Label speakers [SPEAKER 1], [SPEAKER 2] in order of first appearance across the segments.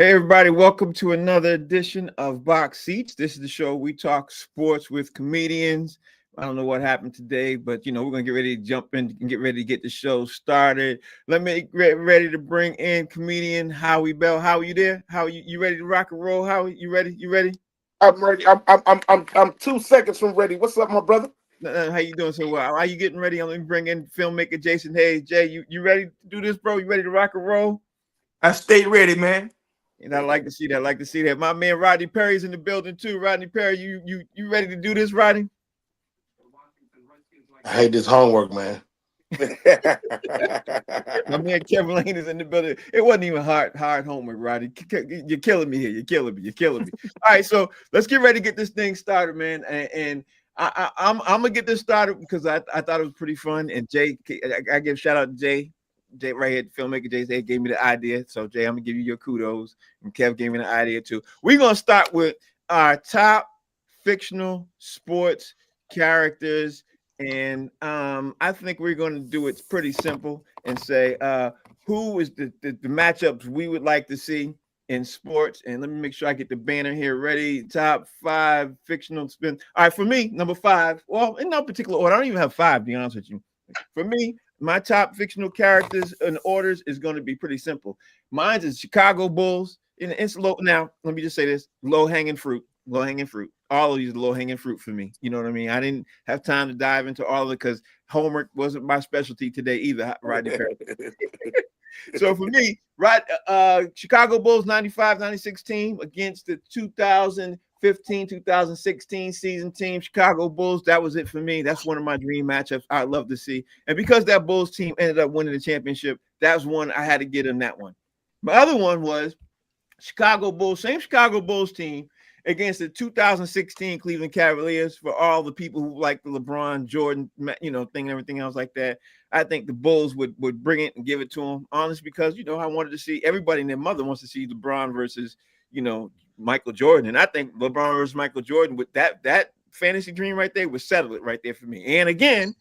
[SPEAKER 1] Hey, everybody, welcome to another edition of Box Seats. This is the show we talk sports with comedians. I don't know what happened today, but we're gonna get ready to jump in and get ready to get the show started. Let me get ready to bring in comedian Howie Bell. How are you there? How you ready to rock and roll? Howie, you ready? You ready?
[SPEAKER 2] I'm ready. I'm 2 seconds from ready. What's up, my brother?
[SPEAKER 1] How you doing so well? Are you getting ready? I'm gonna bring in filmmaker Jason Hayes. Jay, you ready to do this, bro? You ready to rock and roll?
[SPEAKER 3] I stay ready, man.
[SPEAKER 1] And I like to see that. I like to see that. My man Rodney Perry's in the building too. Rodney Perry, you ready to do this, Rodney?
[SPEAKER 2] I hate this homework, man.
[SPEAKER 1] My man Kevin Lane is in the building. It wasn't even hard homework, Rodney. You're killing me here. You're killing me. You're killing me. All right, so let's get ready to get this thing started, man. And I'm gonna get this started because I thought it was pretty fun. And Jay, I give shout out to Jay. Jay right here, the filmmaker Jay gave me the idea. So Jay, I'm gonna give you your kudos. And Kev gave me the idea too. We're gonna start with our top fictional sports characters. And I think we're going to do it pretty simple and say who is the matchups we would like to see in sports. And let me make sure I get the banner here ready. Top 5 fictional spin. All right, for me, number 5. Well, in no particular order. I don't even have 5, to be honest with you. For me, my top fictional characters and orders is going to be pretty simple. Mine's is Chicago Bulls. And it's low. Now, let me just say this: low hanging fruit. Low hanging fruit. All of these low hanging fruit for me. You know what I mean? I didn't have time to dive into all of it because homework wasn't my specialty today either, Rodney Perry. So for me, Chicago Bulls 95-96 team against the 2015-2016 season team, Chicago Bulls. That was it for me. That's one of my dream matchups I'd love to see. And because that Bulls team ended up winning the championship, that's one I had to get in that one. My other one was Chicago Bulls, same Chicago Bulls team against the 2016 Cleveland Cavaliers. For all the people who like the LeBron, Jordan, thing and everything else like that, I think the Bulls would bring it and give it to them. Honest, because I wanted to see everybody and their mother wants to see LeBron versus Michael Jordan, and I think LeBron versus Michael Jordan with that fantasy dream right there would settle it right there for me. And again,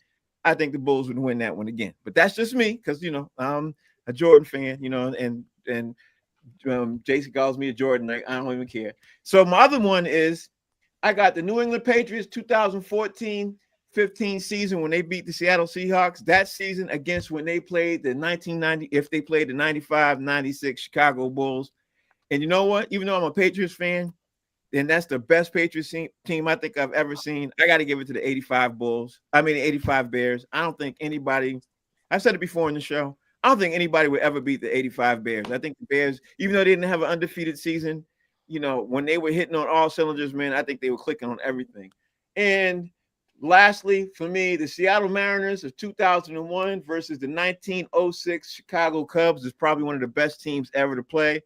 [SPEAKER 1] I think the Bulls would win that one again. But that's just me because I'm a Jordan fan, and Jason calls me a Jordan. I don't even care. So my other one is I got the New England Patriots 2014-15 season when they beat the Seattle Seahawks. That season against when they played the 1990, if they played the 95-96 Chicago Bulls. And you know what? Even though I'm a Patriots fan, and that's the best Patriots team I think I've ever seen, I got to give it to the 85 Bulls. I mean, the 85 Bears. I don't think anybody, I've said it before in the show, I don't think anybody would ever beat the 85 Bears. I think the Bears, even though they didn't have an undefeated season, when they were hitting on all cylinders, man, I think they were clicking on everything. And lastly, for me, the Seattle Mariners of 2001 versus the 1906 Chicago Cubs is probably one of the best teams ever to play.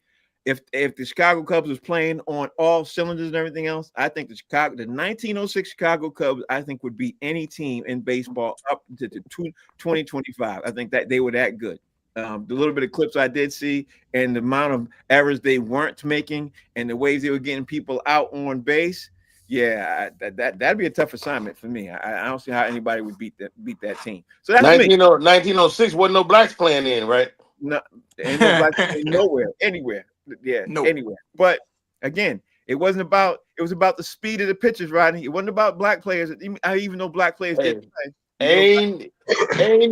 [SPEAKER 1] If the Chicago Cubs was playing on all cylinders and everything else, I think the 1906 Chicago Cubs, I think would beat any team in baseball up to 2025. I think that they were that good. The little bit of clips I did see and the amount of errors they weren't making and the ways they were getting people out on base, yeah, that'd be a tough assignment for me. I don't see how anybody would beat that team. So that's
[SPEAKER 2] 1906 wasn't no blacks playing in, right?
[SPEAKER 1] No, ain't no blacks nowhere, anywhere. Yeah, nope. Anywhere. But again, it was about the speed of the pitchers, Rodney. It wasn't about black players. I even know black players didn't play.
[SPEAKER 2] Ain't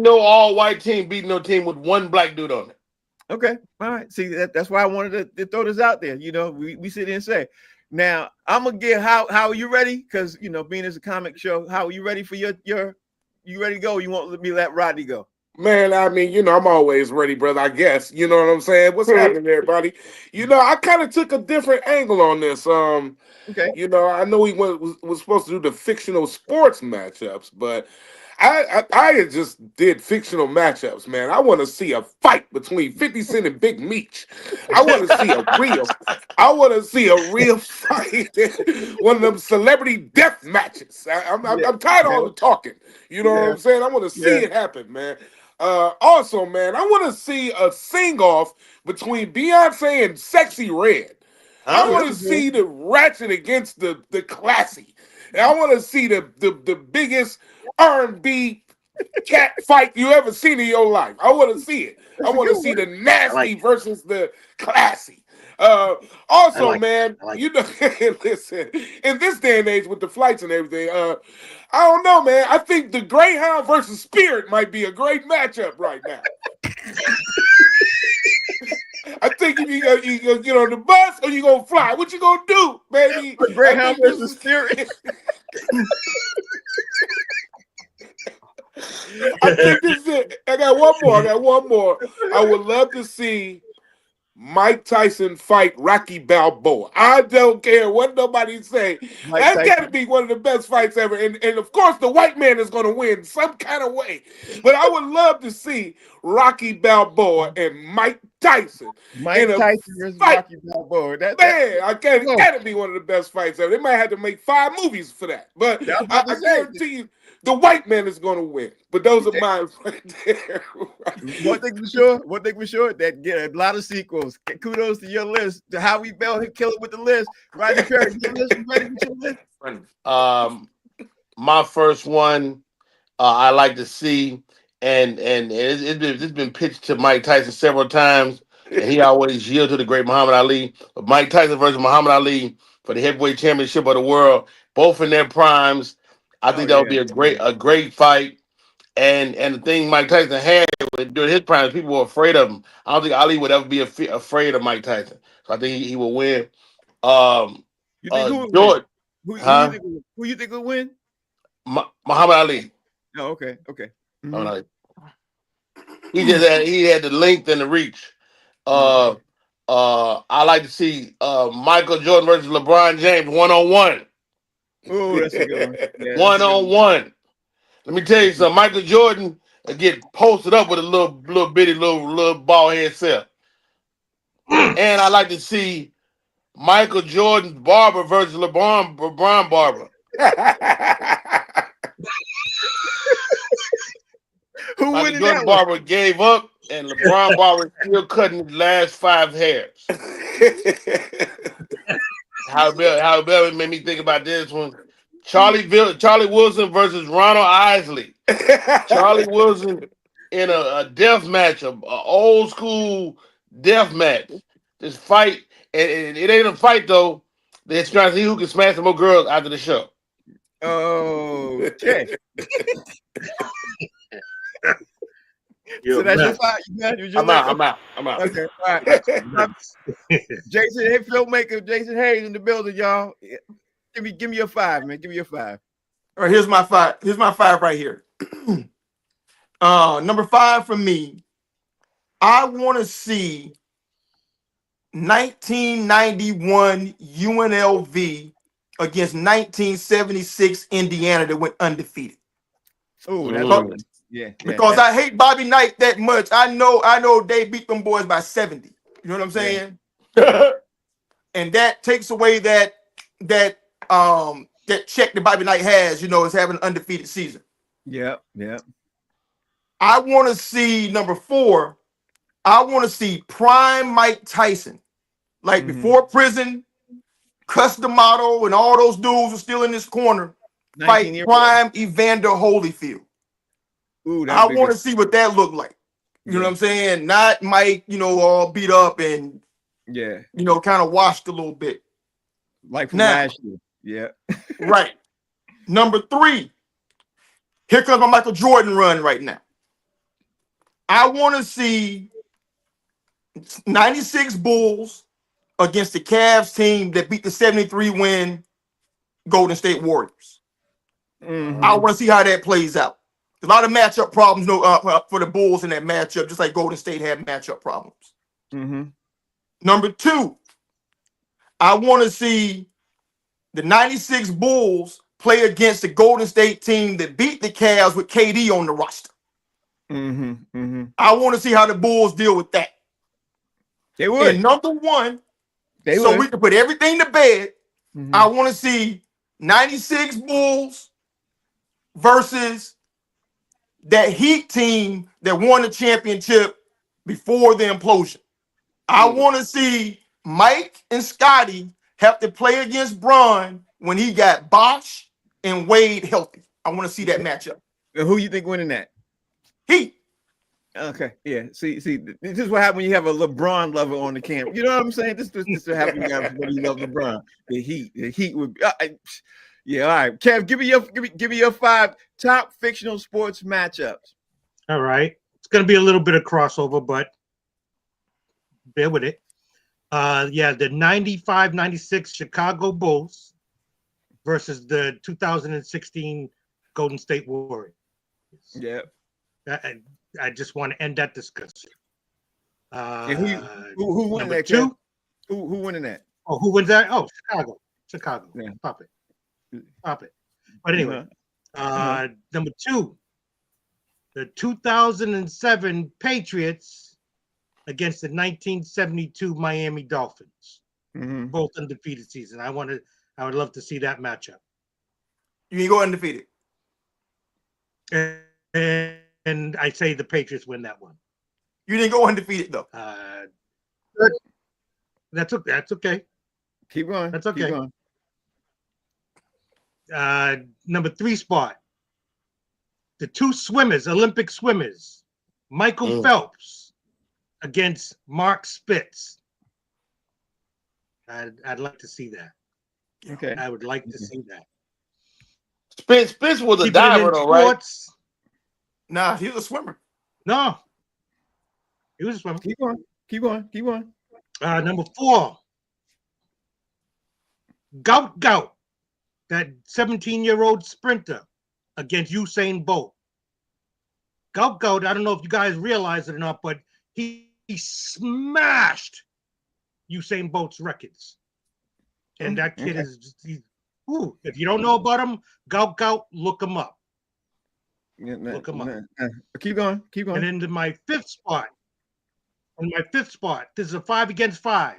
[SPEAKER 2] no all white team beating no team with one black dude on it.
[SPEAKER 1] Okay, all right. See, that's why I wanted to throw this out there. We sit there and say, now I'm gonna get how are you ready? Because being as a comic show, how are you ready for your you ready to go? You won't let Rodney go?
[SPEAKER 2] Man, I mean, I'm always ready, brother, I guess. You know what I'm saying? What's happening, everybody? I kind of took a different angle on this.
[SPEAKER 1] Okay.
[SPEAKER 2] I know we was supposed to do the fictional sports matchups, but I just did fictional matchups, man. I want to see a fight between 50 Cent and Big Meech. I want to see a real fight. One of them celebrity death matches. I'm tired of all the talking. You know what I'm saying? I want to see it happen, man. Also, man, I want to see a sing-off between Beyonce and Sexy Red. I want to see the ratchet against the classy. And I want to see the biggest R&B cat fight you ever seen in your life. I want to see it. I want to see the nasty versus the classy. Also, man, you know, listen, in this day and age with the flights and everything, I don't know, man. I think the Greyhound versus Spirit might be a great matchup right now. I think if you gonna get on the bus or you gonna fly, what you gonna do, baby?
[SPEAKER 1] Greyhound versus Spirit.
[SPEAKER 2] I think this is it. I got one more. I would love to see Mike Tyson fight Rocky Balboa. I don't care what nobody say. That's got to be one of the best fights ever. And of course, the white man is going to win some kind of way. But I would love to see Rocky Balboa and Mike Tyson.
[SPEAKER 1] Mike Tyson versus Rocky Balboa.
[SPEAKER 2] Got to be one of the best fights ever. They might have to make 5 movies for that. But I guarantee you, the white man is going to win. But those are mine right there.
[SPEAKER 1] One thing for sure, that get a lot of sequels. Kudos to your list. To how we Bell hit Killer with the list. Roger Perry, your list, you ready with your list?
[SPEAKER 4] My first one, I like to see, and it's been pitched to Mike Tyson several times, and he always yielded to the great Muhammad Ali. But Mike Tyson versus Muhammad Ali for the heavyweight championship of the world, both in their primes. I think that would be a great fight. And the thing Mike Tyson had during his prime, people were afraid of him. I don't think Ali would ever be afraid of Mike Tyson. So I think he will win.
[SPEAKER 1] You think who would
[SPEAKER 4] George,
[SPEAKER 1] win? Who you think will win?
[SPEAKER 4] Muhammad Ali.
[SPEAKER 1] Oh, okay.
[SPEAKER 4] Mm-hmm. He had the length and the reach. I like to see Michael Jordan versus LeBron James 1-on-1.
[SPEAKER 1] Oh, that's a good one. Yeah,
[SPEAKER 4] 1-on-1. Let me tell you something. Michael Jordan get posted up with a little bitty bald head self. And I like to see Michael Jordan's barber versus LeBron barber.
[SPEAKER 1] Who
[SPEAKER 4] Michael
[SPEAKER 1] winning
[SPEAKER 4] Jordan
[SPEAKER 1] that
[SPEAKER 4] barber
[SPEAKER 1] one?
[SPEAKER 4] gave up, and LeBron barber still cutting his last 5 hairs. How Bell made me think about this one. Charlie Wilson versus Ronald Isley. Charlie Wilson in a death match, a old school death match. This fight, and it ain't a fight though. They're trying to see who can smash some more girls after the show.
[SPEAKER 1] Oh, okay. So that's your 5.
[SPEAKER 4] I'm out.
[SPEAKER 1] Okay, all right. Jason, hey, filmmaker Jason Hayes in the building, y'all. Give me your 5, man. Give me your 5.
[SPEAKER 3] All right, here's my 5. Here's my 5 right here. Number 5 for me. I want to see 1991 UNLV against 1976 Indiana that went undefeated.
[SPEAKER 1] Oh, that's
[SPEAKER 3] because I hate Bobby Knight that much. I know they beat them boys by 70. You know what I'm saying? And that takes away that check that Bobby Knight has, is having an undefeated season.
[SPEAKER 1] Yeah.
[SPEAKER 3] I want to see number 4. I want to see prime Mike Tyson, like before prison, Custom Model, and all those dudes were still in this corner. Fight prime Evander Holyfield.
[SPEAKER 1] Ooh,
[SPEAKER 3] I want to see what that looked like. You know what I'm saying? Not Mike, all beat up and kind of washed a little bit.
[SPEAKER 1] Like from last year. Yeah.
[SPEAKER 3] Right. Number 3. Here comes my Michael Jordan run right now. I want to see 96 Bulls against the Cavs team that beat the 73-win Golden State Warriors. I want to see how that plays out. A lot of matchup problems for the Bulls in that matchup, just like Golden State had matchup problems. Number 2, I want to see the 96 Bulls play against the Golden State team that beat the Cavs with KD on the roster. I want to see how the Bulls deal with that.
[SPEAKER 1] They would.
[SPEAKER 3] And number 1, we can put everything to bed. I want to see 96 Bulls versus that Heat team that won the championship before the implosion. I want to see Mike and Scotty have to play against Bron when he got Bosh and Wade healthy. I want to see that matchup.
[SPEAKER 1] And who you think winning that?
[SPEAKER 3] Heat.
[SPEAKER 1] Okay, yeah. See, this is what happens when you have a LeBron lover on the camera. You know what I'm saying? This what happens when you love LeBron. The Heat would. Yeah, all right. Kev, give me your 5 top fictional sports matchups.
[SPEAKER 5] All right. It's going to be a little bit of crossover, but bear with it. Yeah, the 95-96 Chicago Bulls versus the 2016 Golden State Warriors.
[SPEAKER 1] Yeah.
[SPEAKER 5] I just want to end that discussion.
[SPEAKER 1] Who won that?
[SPEAKER 5] 2?
[SPEAKER 1] Who winning that?
[SPEAKER 5] Oh, who wins that? Oh, Chicago.
[SPEAKER 1] Yeah.
[SPEAKER 5] Pop it. But anyway, number 2, the 2007 Patriots against the 1972 Miami Dolphins.
[SPEAKER 1] Mm-hmm.
[SPEAKER 5] Both undefeated season. I would love to see that matchup.
[SPEAKER 3] You can go undefeated.
[SPEAKER 5] And I say the Patriots win that one.
[SPEAKER 3] You didn't go undefeated though.
[SPEAKER 5] That's okay.
[SPEAKER 1] Keep going.
[SPEAKER 5] That's okay.
[SPEAKER 1] Keep going.
[SPEAKER 5] Number 3 spot. The 2 swimmers, Olympic swimmers, Michael Phelps against Mark Spitz. I'd like to see that.
[SPEAKER 1] Okay.
[SPEAKER 5] I would like to see that.
[SPEAKER 4] Spitz was a diver, though, right?
[SPEAKER 3] Nah, he was a swimmer.
[SPEAKER 5] No. He was a swimmer.
[SPEAKER 1] Keep going.
[SPEAKER 5] Number 4. Gout. That 17-year-old sprinter against Usain Bolt. Gout, I don't know if you guys realize it or not, but he smashed Usain Bolt's records. And that kid is, if you don't know about him, Gout, look him up. Look him up.
[SPEAKER 1] Keep going.
[SPEAKER 5] And into my 5th spot. This is a 5 against 5.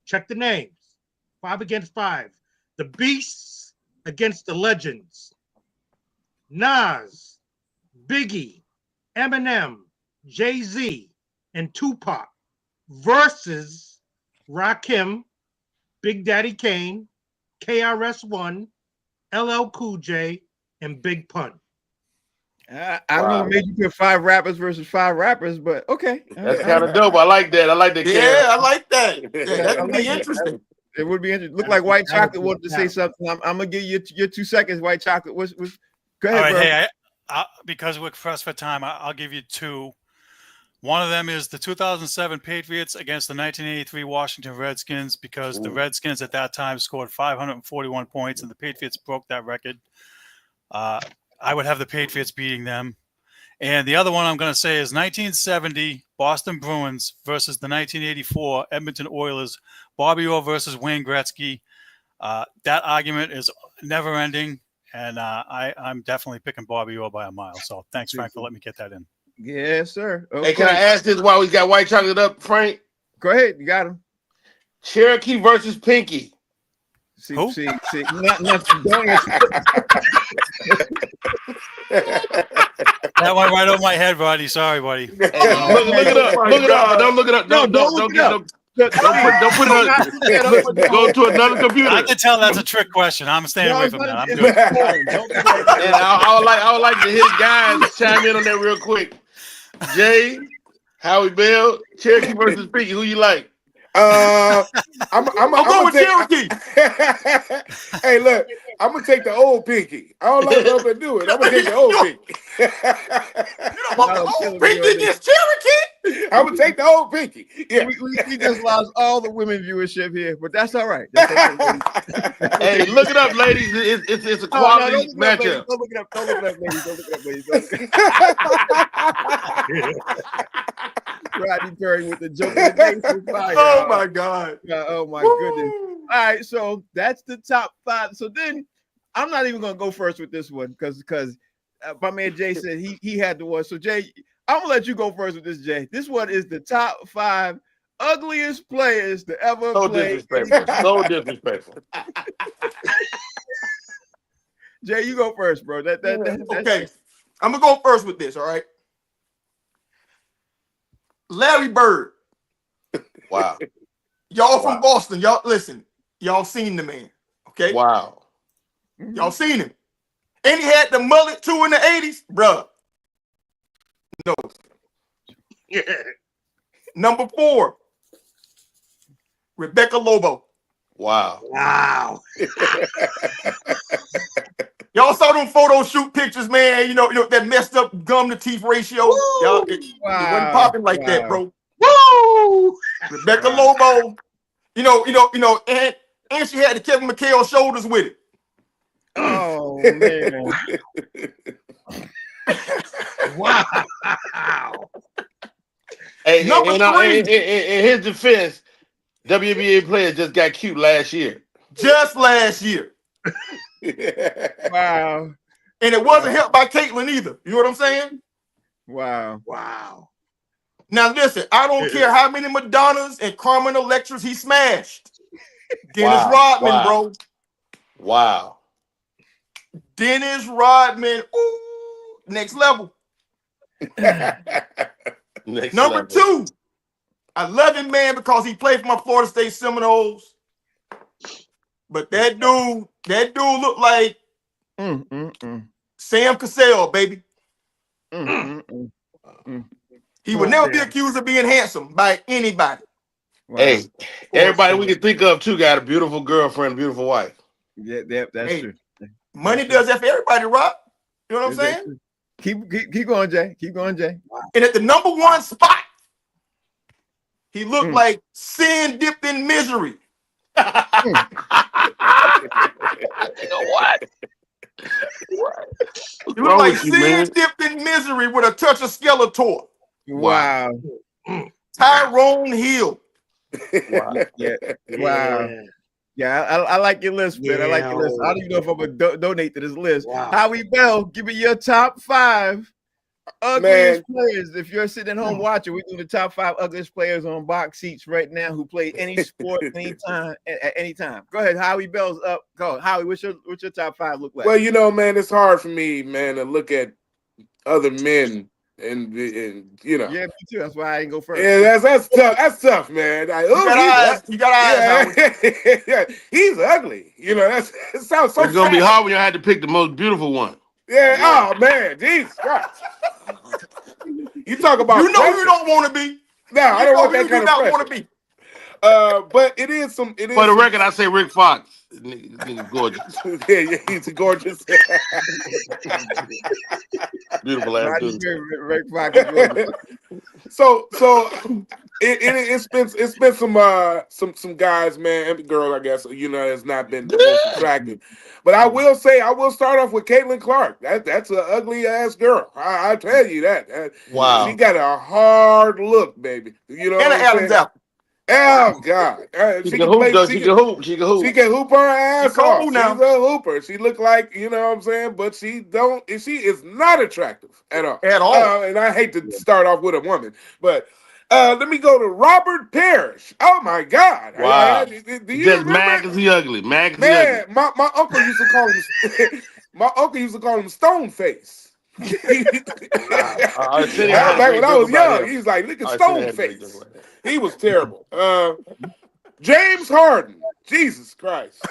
[SPEAKER 5] Check the names. 5 against 5. The Beasts against the Legends. Nas, Biggie, Eminem, Jay-Z, and Tupac versus Rakim, Big Daddy Kane, KRS-One, LL Cool J, and Big Pun.
[SPEAKER 1] I don't know what made you put 5 rappers versus 5 rappers, but okay.
[SPEAKER 4] That's kind of dope. I like that. I like that.
[SPEAKER 3] Yeah, I like that. Yeah, that would be interesting.
[SPEAKER 1] It would be interesting. Look like White Chocolate wanted to say something. I'm gonna give you your 2 seconds, White Chocolate. Go ahead,
[SPEAKER 6] all right,
[SPEAKER 1] bro.
[SPEAKER 6] hey, because we're pressed for time, I'll give you 2. One of them is the 2007 Patriots against the 1983 Washington Redskins, because the Redskins at that time scored 541 points, and the Patriots broke that record. I would have the Patriots beating them. And the other one I'm going to say is 1970 Boston Bruins versus the 1984 Edmonton Oilers, Bobby Orr versus Wayne Gretzky. That argument is never ending, and I'm definitely picking Bobby Orr by a mile. So thanks, Frank, for letting me get that in.
[SPEAKER 1] Yes, sir. Okay.
[SPEAKER 4] Hey, can I ask this while we got White Chocolate up, Frank?
[SPEAKER 1] Go ahead. You got him.
[SPEAKER 4] Cherokee versus Pinky.
[SPEAKER 1] See.
[SPEAKER 6] Who?
[SPEAKER 1] Don't answer.
[SPEAKER 6] That went right over my head, buddy. Sorry, buddy.
[SPEAKER 4] Look it up. Look it up. Don't look it up.
[SPEAKER 1] No, don't look it up.
[SPEAKER 4] Don't put it. Go to another computer.
[SPEAKER 6] I can tell that's a trick question. I'm staying away from that. I'm good.
[SPEAKER 4] And I would like to hear guys chime in on that real quick. Jay, Howie Bell, Cherokee versus Pinky. Who you like?
[SPEAKER 2] I'm
[SPEAKER 3] going with Cherokee.
[SPEAKER 2] Hey, look, I'm gonna take the old Pinky. I don't like what to do it. I'm gonna take the old Pinky.
[SPEAKER 3] You don't want the old Pinky against Cherokee?
[SPEAKER 2] I'm gonna take the old Pinky. Yeah.
[SPEAKER 1] We just lost all the women viewership here, but that's all right. That's okay.
[SPEAKER 4] Hey, look it up, ladies. It's a quality matchup.
[SPEAKER 1] Don't look it up. Don't look it up, ladies. Don't look it up, ladies. Rodney Perry with the joke of the day.
[SPEAKER 3] Oh my God.
[SPEAKER 1] Oh my goodness. All right, so that's the top 5. So then I'm not even gonna go first with this one because my man Jay said he had the one. So Jay, I'm gonna let you go first with this, Jay. This one is the top 5 ugliest players to ever play.
[SPEAKER 4] So disrespectful.
[SPEAKER 1] Jay, you go first, bro.
[SPEAKER 3] Okay. I'm gonna go first with this, all right? Larry Bird.
[SPEAKER 4] Wow.
[SPEAKER 3] Y'all from Boston. Y'all listen. Y'all seen the man. Okay.
[SPEAKER 4] Wow.
[SPEAKER 3] Y'all seen him. And he had the mullet too in the 80s, bruh. No. Number 4, Rebecca Lobo.
[SPEAKER 4] Wow.
[SPEAKER 5] Wow.
[SPEAKER 3] Y'all saw them photo shoot pictures, man. You know that messed up gum to teeth ratio. Y'all, it wasn't popping like that, bro.
[SPEAKER 5] Woo!
[SPEAKER 3] Rebecca Lobo. And she had the Kevin McHale shoulders with it.
[SPEAKER 1] Oh man.
[SPEAKER 5] Wow.
[SPEAKER 4] Hey,
[SPEAKER 3] Number 3,
[SPEAKER 4] in his defense, WNBA players just got cute last year.
[SPEAKER 3] just last year.
[SPEAKER 1] Wow.
[SPEAKER 3] And it wasn't helped by Caitlyn either. You know what I'm saying?
[SPEAKER 1] Wow.
[SPEAKER 5] Wow.
[SPEAKER 3] Now listen, I don't care how many Madonnas and Carmen Electras he smashed. Dennis Rodman, bro.
[SPEAKER 4] Wow.
[SPEAKER 3] Dennis Rodman. Ooh, next level. Number 2, I love him, man, because he played for my Florida State Seminoles. But that dude looked like Sam Cassell, baby. He would never be accused of being handsome by anybody.
[SPEAKER 1] Wow.
[SPEAKER 4] Hey, everybody we can think of too got a beautiful girlfriend, beautiful wife.
[SPEAKER 1] Yeah, that's true.
[SPEAKER 3] Money does that for everybody, Rob. You know what I'm saying?
[SPEAKER 1] Keep going, Jay. Keep going, Jay.
[SPEAKER 3] And at the number 1 spot, he looked like sin dipped in misery.
[SPEAKER 4] What?
[SPEAKER 3] He looked like sin dipped in misery with a touch of Skeletor.
[SPEAKER 1] Wow.
[SPEAKER 3] Tyrone Hill.
[SPEAKER 4] Wow.
[SPEAKER 1] Yeah. Wow. Yeah, I like your list, man. I like your list. I don't even know if I'm gonna donate to this list.
[SPEAKER 5] Wow.
[SPEAKER 1] Howie Bell, give me your top 5 ugliest players. If you're sitting at home watching, we're doing the top 5 ugliest players on box seats right now who play any sport anytime at any time. Go ahead, Howie Bell's up. Go, Howie. What's your top 5 look like?
[SPEAKER 2] Well, man, it's hard for me, man, to look at other men and
[SPEAKER 1] Yeah, me too. That's why I didn't go first.
[SPEAKER 2] Yeah, that's tough. That's tough, man. Like,
[SPEAKER 3] You got eyes.
[SPEAKER 2] Yeah, he's ugly. It sounds so.
[SPEAKER 4] It's gonna be hard when you had to pick the most beautiful one.
[SPEAKER 2] Yeah. Oh man, Jesus Christ. You talk about.
[SPEAKER 3] You know you don't want to be.
[SPEAKER 2] No, I don't want that kind of pressure.
[SPEAKER 3] Want to be.
[SPEAKER 2] But it is some. It is
[SPEAKER 4] for the record. I say Rick Fox. Nigga gorgeous.
[SPEAKER 2] Yeah, he's gorgeous.
[SPEAKER 4] Beautiful ass dude.
[SPEAKER 1] Rick Fox is gorgeous.
[SPEAKER 2] So it's been some guys, man, and girl, I guess, has not been the most attractive. But I will say, I will start off with Caitlin Clark. That's an ugly ass girl. I tell you that.
[SPEAKER 4] Wow.
[SPEAKER 2] She got a hard look, baby. You know
[SPEAKER 3] And an Adam's apple.
[SPEAKER 2] Oh God!
[SPEAKER 4] She can hoop. She can hoop.
[SPEAKER 2] She can hoop her ass off. She's
[SPEAKER 3] now.
[SPEAKER 2] a hooper. She look like, you know what I'm saying, but she is not attractive at all. And I hate to start off with a woman, but let me go to Robert Parrish. Oh my God!
[SPEAKER 4] Wow!
[SPEAKER 2] Do you
[SPEAKER 4] just
[SPEAKER 2] remember?
[SPEAKER 4] mad because he ugly. Mad because he ugly.
[SPEAKER 2] My uncle used to call him. My uncle used to call him Stoneface. Back when I was young, he was like, look at Stoneface. He was terrible. James Harden. Jesus Christ.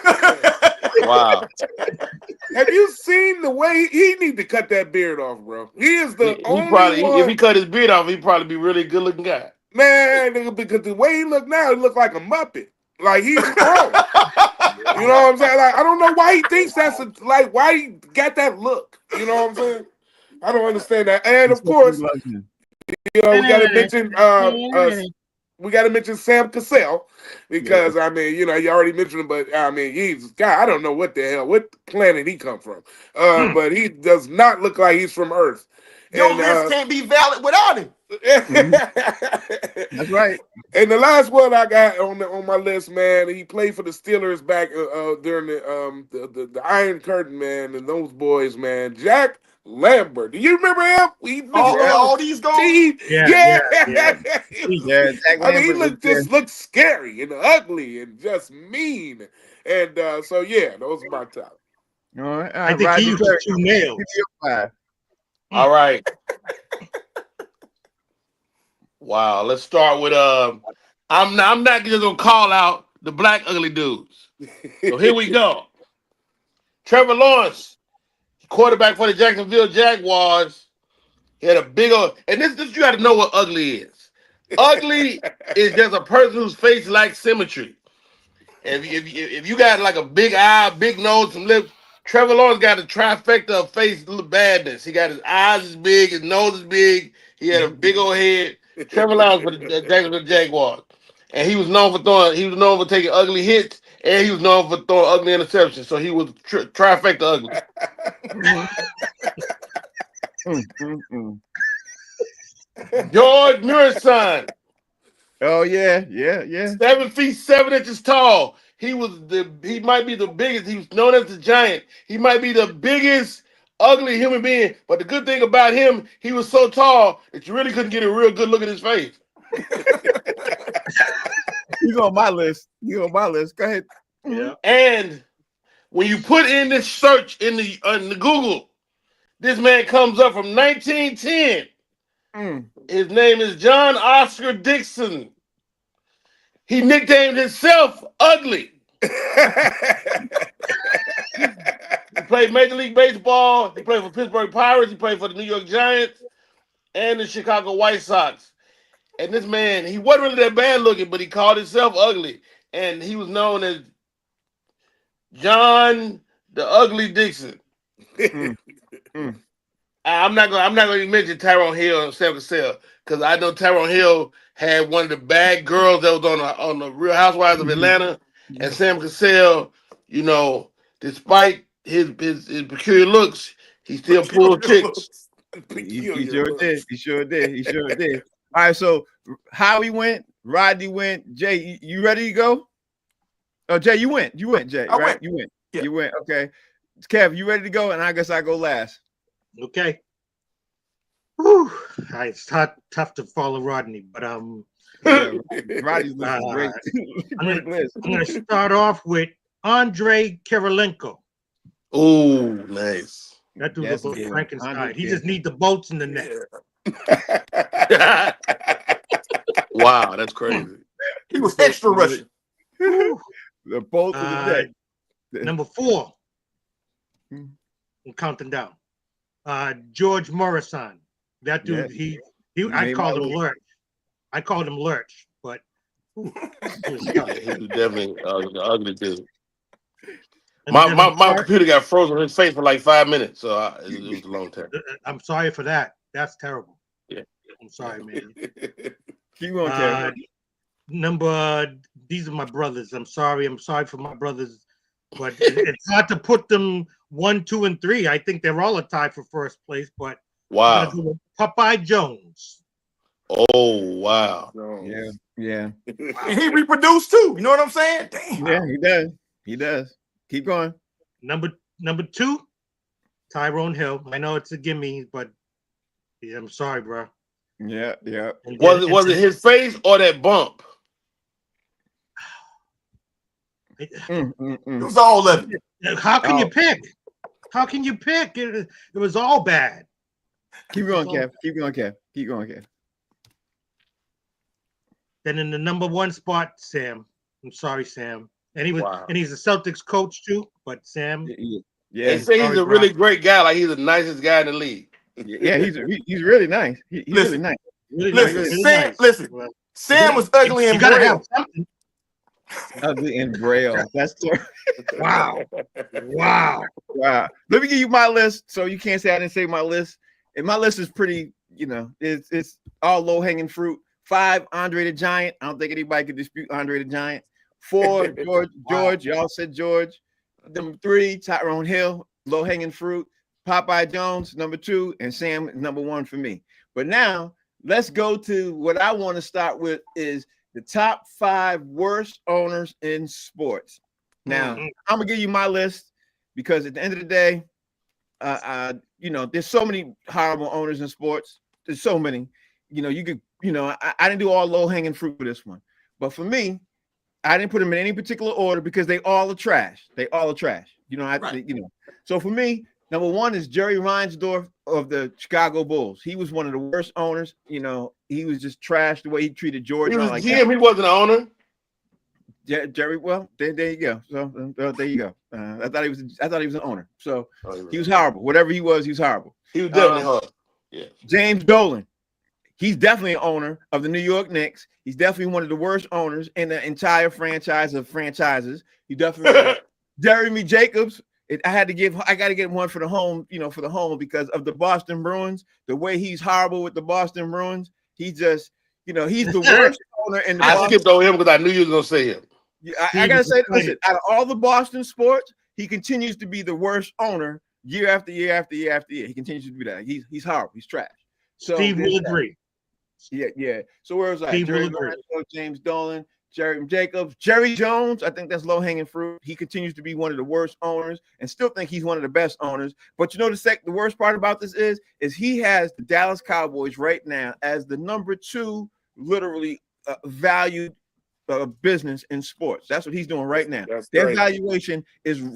[SPEAKER 4] Wow.
[SPEAKER 2] Have you seen the way he need to cut that beard off, bro? He is the only one.
[SPEAKER 4] If he cut his beard off, he'd probably be really good looking guy.
[SPEAKER 2] Man, because the way he look now, he look like a Muppet. Like he's pro. You know what I'm saying? Like I don't know why he thinks why he got that look. You know what I'm saying? I don't understand that. And of course, we gotta mention Sam Cassell because I mean, you already mentioned him, but I mean, I don't know what planet he come from. But he does not look like he's from Earth.
[SPEAKER 3] Your list can't be valid without him.
[SPEAKER 1] That's right.
[SPEAKER 2] And the last one I got on my list, man, he played for the Steelers back during the Iron Curtain, man, and those boys, man. Jack Lambert. Do you remember him?
[SPEAKER 3] All these goals?
[SPEAKER 2] Yeah.
[SPEAKER 1] I
[SPEAKER 2] mean, he looked scary and ugly and just mean. And so yeah, those are my top.
[SPEAKER 1] All right.
[SPEAKER 5] I think he used 2 nails.
[SPEAKER 4] All right. Wow. Let's start with I'm not just gonna call out the black ugly dudes. So here we go. Trevor Lawrence, quarterback for the Jacksonville Jaguars. He had a big old, and this you got to know what ugly is. Ugly is just a person whose face lacks symmetry. If you got like a big eye, big nose, some lips, Trevor Lawrence got a trifecta of face badness. He got his eyes is big, his nose is big. He had a big old head. Trevor Lawrence for the Jacksonville Jaguars, and he was known for throwing. He was known for taking ugly hits, and he was known for throwing ugly interceptions. So he was trifecta ugly. George Murison.
[SPEAKER 1] Oh yeah.
[SPEAKER 4] 7 feet 7 inches tall. He might be the biggest. He was known as the giant. He might be the biggest ugly human being. But the good thing about him, he was so tall that you really couldn't get a real good look at his face.
[SPEAKER 1] He's on my list. Go ahead.
[SPEAKER 5] Yeah.
[SPEAKER 4] And when you put in this search in the Google, this man comes up from 1910. His name is John Oscar Dixon. He nicknamed himself Ugly. He played Major League Baseball. He played for Pittsburgh Pirates. He played for the New York Giants and the Chicago White Sox. And this man, he wasn't really that bad looking, but he called himself Ugly. And he was known as John the Ugly Dixon. I'm not gonna even mention Tyrone Hill and Sam Cassell because I know Tyrone Hill had one of the bad girls that was on the Real Housewives of Atlanta, and Sam Cassell, you know, despite his peculiar looks, he still pulled chicks.
[SPEAKER 1] He sure did. All right, so Howie went, Rodney went, Jay, you ready to go? Oh, Jay, you went, Jay,
[SPEAKER 3] I
[SPEAKER 1] right?
[SPEAKER 3] went.
[SPEAKER 1] You went.
[SPEAKER 3] Yeah.
[SPEAKER 1] You went. Okay. Kev, you ready to go? And I guess I go last.
[SPEAKER 5] Okay. Whew. It's tough to follow Rodney, but
[SPEAKER 1] Yeah, Rodney's list is great.
[SPEAKER 5] I'm
[SPEAKER 1] Great list.
[SPEAKER 5] gonna start off with Andre Kirilenko.
[SPEAKER 4] Oh, nice.
[SPEAKER 5] That dude
[SPEAKER 1] Yes,
[SPEAKER 5] looks like
[SPEAKER 1] yeah.
[SPEAKER 5] Frankenstein.
[SPEAKER 1] Andre,
[SPEAKER 5] He
[SPEAKER 1] yeah.
[SPEAKER 5] just needs the bolts in the net.
[SPEAKER 4] Wow, that's crazy.
[SPEAKER 3] He was extra Russian.
[SPEAKER 1] The both of the day.
[SPEAKER 5] Number 4.
[SPEAKER 1] Hmm.
[SPEAKER 5] I'm counting down. George Morrison. That dude,
[SPEAKER 1] Yeah.
[SPEAKER 5] I
[SPEAKER 1] made
[SPEAKER 5] called
[SPEAKER 1] my
[SPEAKER 5] him
[SPEAKER 1] list.
[SPEAKER 5] Lurch. I called him Lurch, but he was
[SPEAKER 4] Yeah,
[SPEAKER 5] tough.
[SPEAKER 4] he was definitely ugly too.
[SPEAKER 5] And
[SPEAKER 4] My
[SPEAKER 5] then
[SPEAKER 4] my computer got frozen on his face for like 5 minutes, so it was a long time.
[SPEAKER 5] I'm sorry for that. That's terrible.
[SPEAKER 4] Yeah.
[SPEAKER 5] I'm sorry, man.
[SPEAKER 1] Keep going, Kev.
[SPEAKER 5] These are my brothers. I'm sorry for my brothers, but it's hard to put them 1, 2, and 3. I think they're all a tie for first place, but I'm
[SPEAKER 4] Wow.
[SPEAKER 5] gonna go with Popeye Jones.
[SPEAKER 4] Oh, wow.
[SPEAKER 1] Yeah.
[SPEAKER 3] And he reproduced too. You know what I'm saying? Damn.
[SPEAKER 1] Yeah, he does. Keep going.
[SPEAKER 5] Number 2, Tyrone Hill. I know it's a gimme, but yeah, I'm sorry, bro.
[SPEAKER 1] Yeah.
[SPEAKER 5] And
[SPEAKER 4] Was it his face or that bump?
[SPEAKER 3] It was all of it.
[SPEAKER 5] How can you pick? How can you pick? It was all bad.
[SPEAKER 1] Keep going, Kev.
[SPEAKER 5] Then in the number 1 spot, Sam. I'm sorry, Sam. And he's a Celtics coach too. But Sam,
[SPEAKER 1] Yeah.
[SPEAKER 4] They say he's a really great guy. Like he's the nicest guy in the league.
[SPEAKER 1] Yeah, he's really nice. He's really nice.
[SPEAKER 3] Listen, Sam was ugly and
[SPEAKER 5] you gotta have
[SPEAKER 3] braille.
[SPEAKER 5] something.
[SPEAKER 1] Ugly and braille. That's terrible.
[SPEAKER 5] Wow.
[SPEAKER 1] Let me give you my list, so you can't say I didn't say my list. And my list is pretty, it's all low hanging fruit. 5, Andre the Giant. I don't think anybody could dispute Andre the Giant. 4, George. Y'all said George. Number 3, Tyrone Hill, low hanging fruit. Popeye Jones, number 2, and Sam is number 1 for me. But now let's go to what I want to start with is the top 5 worst owners in sports. Now, I'm gonna give you my list because at the end of the day, there's so many horrible owners in sports. There's so many. I didn't do all low hanging fruit for this one, but for me, I didn't put them in any particular order because they all are trash. So for me, number 1 is Jerry Reinsdorf of the Chicago Bulls. He was one of the worst owners. He was just trash the way he treated George.
[SPEAKER 4] He was GM. He wasn't an owner.
[SPEAKER 1] Jerry. Well, there you go. So there you go. I thought he was an owner. So he was horrible. Whatever he was horrible.
[SPEAKER 4] He was definitely horrible. Yes.
[SPEAKER 1] James Dolan. He's definitely an owner of the New York Knicks. He's definitely one of the worst owners in the entire franchise of franchises. He definitely Jeremy Jacobs. I got to get one for the home, for the home because of the Boston Bruins. The way he's horrible with the Boston Bruins, he just, he's the worst owner in the.
[SPEAKER 4] I skipped over him because I knew you was gonna say him.
[SPEAKER 1] I gotta say, listen, out of all the Boston sports, he continues to be the worst owner year after year after year after year. He continues to be that. He's horrible. He's trash. So
[SPEAKER 5] Steve will agree.
[SPEAKER 1] Yeah. So where was I?
[SPEAKER 5] Steve
[SPEAKER 1] Jerry
[SPEAKER 5] will agree.
[SPEAKER 1] Lorenzo, James Dolan, Jerry Jacobs, Jerry Jones. I think that's low hanging fruit. He continues to be one of the worst owners, and still think he's one of the best owners. But the worst part about this is he has the Dallas Cowboys right now as the number 2, literally valued business in sports. That's what he's doing right now. Their valuation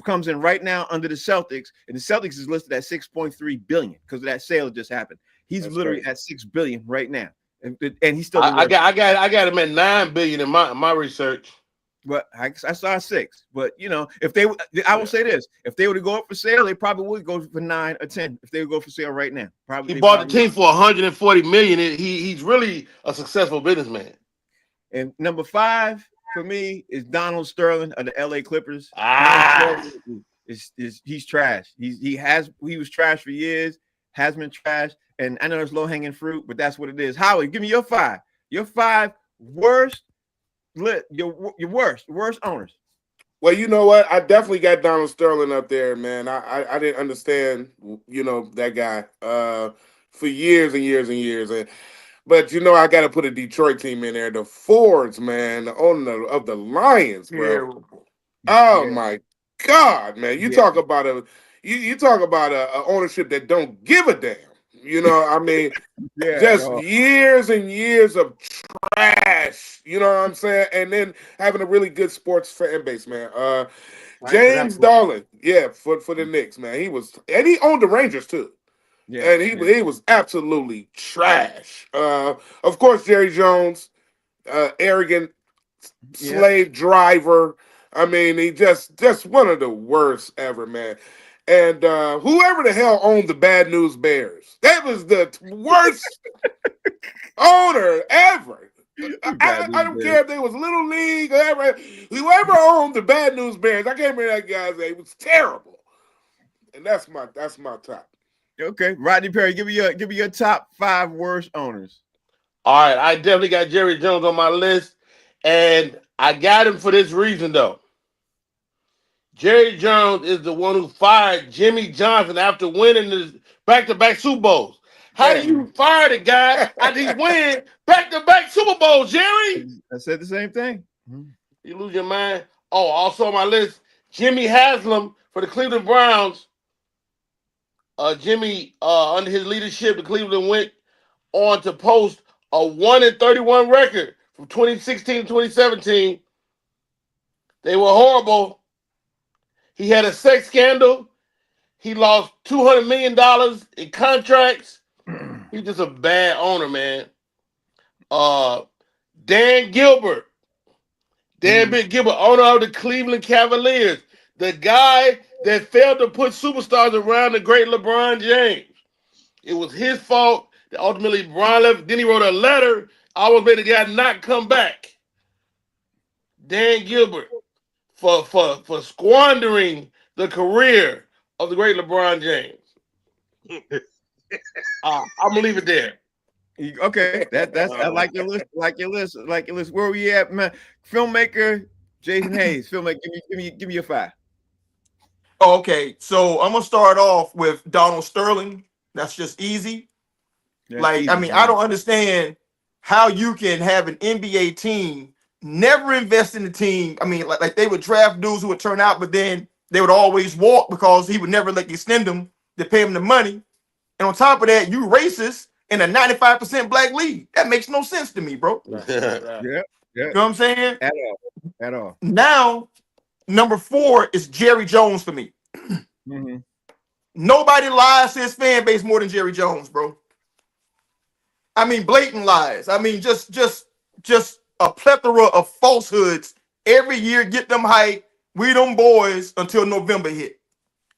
[SPEAKER 1] comes in right now under the Celtics, and the Celtics is listed at $6.3 billion because of that sale that just happened. He's literally at $6 billion right now. And he's still.
[SPEAKER 4] I got him at $9 billion in my research.
[SPEAKER 1] But I saw 6. But if they, I will say this: if they were to go up for sale, they probably would go for 9 or 10. If they would go for sale right now, probably
[SPEAKER 4] he bought the team for $140 million. He's really a successful businessman.
[SPEAKER 1] And number 5 for me is Donald Sterling of the LA Clippers. He's trash. He was trash for years. Has been trash. And I know it's low hanging fruit, but that's what it is. Howie, give me your 5. Your 5 worst worst owners.
[SPEAKER 2] Well, you know what? I definitely got Donald Sterling up there, man. I didn't understand, that guy for years and years and years. But I got to put a Detroit team in there. The Fords, man, the owner of the Lions, bro. My God, man! You talk about a ownership that don't give a damn. I mean, years and years of trash. You know what I'm saying? And then having a really good sports fan base, man. James Dolan, for the Knicks, man. He owned the Rangers too. Yeah, and he was absolutely trash. Of course, Jerry Jones, arrogant slave driver. I mean, he just one of the worst ever, man. And whoever the hell owned the Bad News Bears, that was the worst owner ever. I don't care if they was Little League or whatever. Whoever owned the Bad News Bears, I can't remember that guy's name. It was terrible. And that's my top.
[SPEAKER 1] Okay, Rodney Perry, give me your top 5 worst owners.
[SPEAKER 4] All right, I definitely got Jerry Jones on my list, and I got him for this reason though. Jerry Jones is the one who fired Jimmy Johnson after winning the back-to-back Super Bowls. How do you fire the guy after he win back-to-back Super Bowls, Jerry?
[SPEAKER 1] I said the same thing.
[SPEAKER 4] You lose your mind. Oh, also on my list, Jimmy Haslam for the Cleveland Browns. Jimmy, under his leadership, the Cleveland went on to post a 1-31 record from 2016 to 2017. They were horrible. He had a sex scandal. He lost $200 million in contracts. He's just a bad owner, man. Dan Gilbert, owner of the Cleveland Cavaliers, the guy that failed to put superstars around the great LeBron James. It was his fault that ultimately LeBron left. Then he wrote a letter, almost made the guy not come back. Dan Gilbert for squandering the career of the great LeBron James. I'm gonna leave it there.
[SPEAKER 1] Okay, that's I like your list. Like your list. Where we at, man? Filmmaker Jason Hayes. Filmmaker, give me your 5.
[SPEAKER 3] Okay, so I'm gonna start off with Donald Sterling. That's just easy. Easy, I don't understand how you can have an NBA team never invest in the team. I mean, like they would draft dudes who would turn out, but then they would always walk because he would never let you extend them to pay him the money. And on top of that, you racist in a 95% black league. That makes no sense to me, bro.
[SPEAKER 1] Yeah.
[SPEAKER 3] You know what I'm saying?
[SPEAKER 1] At all.
[SPEAKER 3] Now, number 4 is Jerry Jones for me. Nobody lies to his fan base more than Jerry Jones, bro. I mean, blatant lies. I mean, just a plethora of falsehoods every year. Get them hype. We them boys until November hit.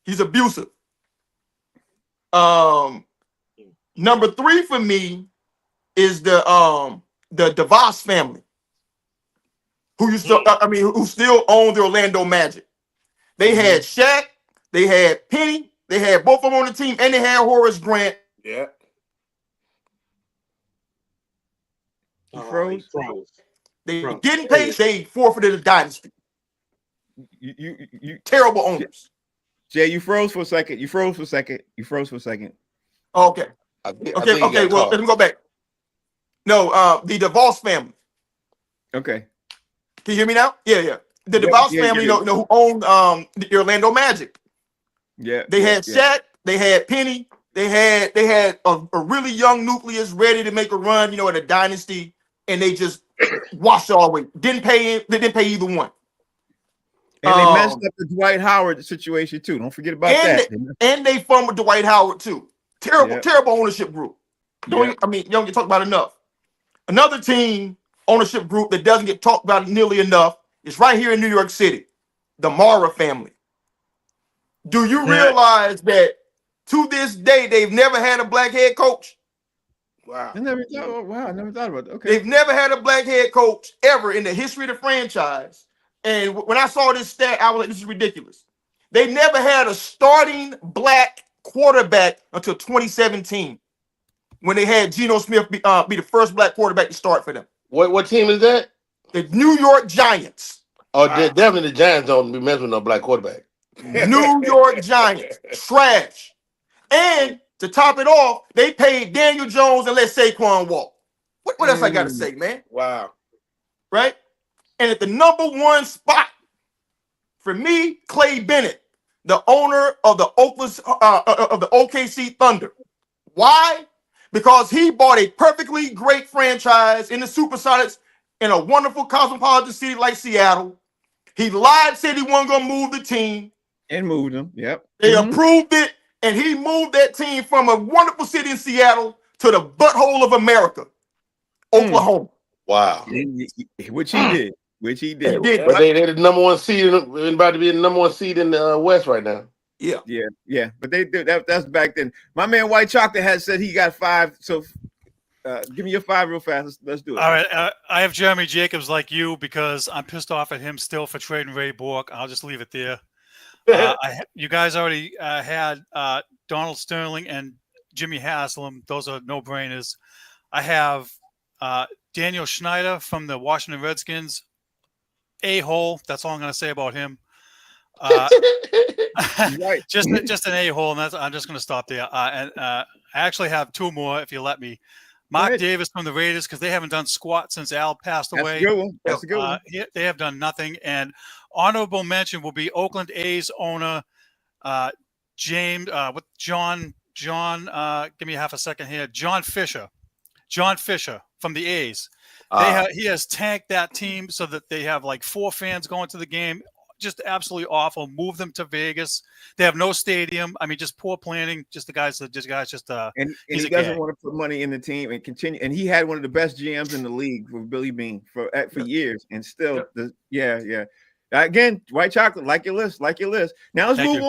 [SPEAKER 3] He's abusive. Number 3 for me is the DeVos family, who who still own the Orlando Magic. They had Shaq, they had Penny, they had both of them on the team, and they had Horace Grant.
[SPEAKER 2] Yeah.
[SPEAKER 1] You froze.
[SPEAKER 3] They
[SPEAKER 5] Bro.
[SPEAKER 3] didn't pay. They forfeited the dynasty.
[SPEAKER 1] You
[SPEAKER 3] Terrible owners.
[SPEAKER 1] Jay, you froze for a second. You froze for a second.
[SPEAKER 3] Okay.
[SPEAKER 4] I think
[SPEAKER 3] Okay.
[SPEAKER 4] he
[SPEAKER 3] Okay.
[SPEAKER 4] got
[SPEAKER 3] Well,
[SPEAKER 4] caught.
[SPEAKER 3] let me go back. No, the DeVos family.
[SPEAKER 1] Okay.
[SPEAKER 3] Can you hear me now? Yeah. The
[SPEAKER 1] Yeah,
[SPEAKER 3] DeVos
[SPEAKER 1] yeah,
[SPEAKER 3] family,
[SPEAKER 1] yeah.
[SPEAKER 3] who owned the Orlando Magic.
[SPEAKER 1] Yeah.
[SPEAKER 3] They had Shaq, they had Penny, they had a really young nucleus ready to make a run, in a dynasty, and they just washed it all away. They didn't pay either one.
[SPEAKER 1] And they messed up the Dwight Howard situation too. Don't forget about that.
[SPEAKER 3] And they fumbled Dwight Howard too. Terrible ownership group. You don't get talked about enough. Another team ownership group that doesn't get talked about nearly enough is right here in New York City, the Mara family. Do you realize that to this day they've never had a black head coach?
[SPEAKER 2] Wow.
[SPEAKER 1] I never thought about that. Okay.
[SPEAKER 3] They've never had a black head coach ever in the history of the franchise. And when I saw this stat, I was like, this is ridiculous. They never had a starting black quarterback until 2017, when they had Geno Smith be the first black quarterback to start for them.
[SPEAKER 4] What team is that?
[SPEAKER 3] The New York Giants.
[SPEAKER 4] Oh, definitely the Giants don't be messing with no black quarterback.
[SPEAKER 3] New York Giants. Trash. And to top it off, they paid Daniel Jones and let Saquon walk. What else I got to say, man?
[SPEAKER 2] Wow.
[SPEAKER 3] Right? And at the number 1 spot, for me, Clay Bennett, the owner of the OKC Thunder. Why? Because he bought a perfectly great franchise in the Supersonics in a wonderful cosmopolitan city like Seattle. He lied, said he wasn't going to move the team.
[SPEAKER 1] And moved them. Yep.
[SPEAKER 3] They approved it, and he moved that team from a wonderful city in Seattle to the butthole of America, Oklahoma.
[SPEAKER 4] Wow.
[SPEAKER 1] Which he did.
[SPEAKER 4] But they're the number 1 seed, about to be the number 1 seed in the West right now.
[SPEAKER 1] Yeah. But they did that's back then. My man White Chocolate had said he got 5. So give me your 5 real fast. Let's do it.
[SPEAKER 6] All right. I have Jeremy Jacobs like you because I'm pissed off at him still for trading Ray Bork. I'll just leave it there. You guys already had Donald Sterling and Jimmy Haslam. Those are no-brainers. I have Daniel Schneider from the Washington Redskins. A-hole. That's all I'm going to say about him.
[SPEAKER 1] Right.
[SPEAKER 6] just an a-hole, and I'm just going to stop there. And I actually have 2 more, if you let me. Mark Davis from the Raiders, because they haven't done squat since Al passed away.
[SPEAKER 1] That's a good one.
[SPEAKER 6] They have done nothing. And honorable mention will be Oakland A's owner John. Give me half a second here. John Fisher from the A's. He has tanked that team so that they have like 4 fans going to the game. Just absolutely awful. Move them to Vegas. They have no stadium. I mean, just poor planning. Just the guys. And
[SPEAKER 1] he doesn't want to put money in the team and continue. And he had one of the best GMs in the league for Billy Bean for years. And still, Again, White Chocolate, like your list. Now let's move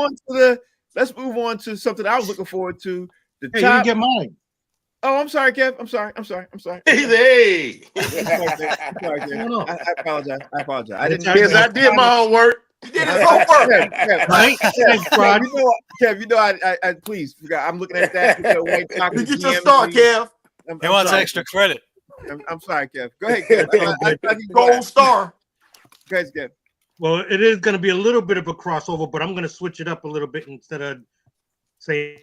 [SPEAKER 1] on to something I was looking forward to.
[SPEAKER 5] You didn't get mine.
[SPEAKER 1] Oh, I'm sorry, Kev. I'm sorry.
[SPEAKER 4] Hey.
[SPEAKER 1] I apologize. I
[SPEAKER 4] did my homework.
[SPEAKER 3] You did his homework.
[SPEAKER 5] Right?
[SPEAKER 1] Kev, I please. I'm looking at that.
[SPEAKER 3] You get your start, Kev.
[SPEAKER 6] He wants extra credit.
[SPEAKER 1] I'm sorry, Kev. Go ahead, Kev.
[SPEAKER 3] Gold star.
[SPEAKER 1] Go ahead, Kev.
[SPEAKER 5] Well, it is going to be a little bit of a crossover, but I'm going to switch it up a little bit. Instead of saying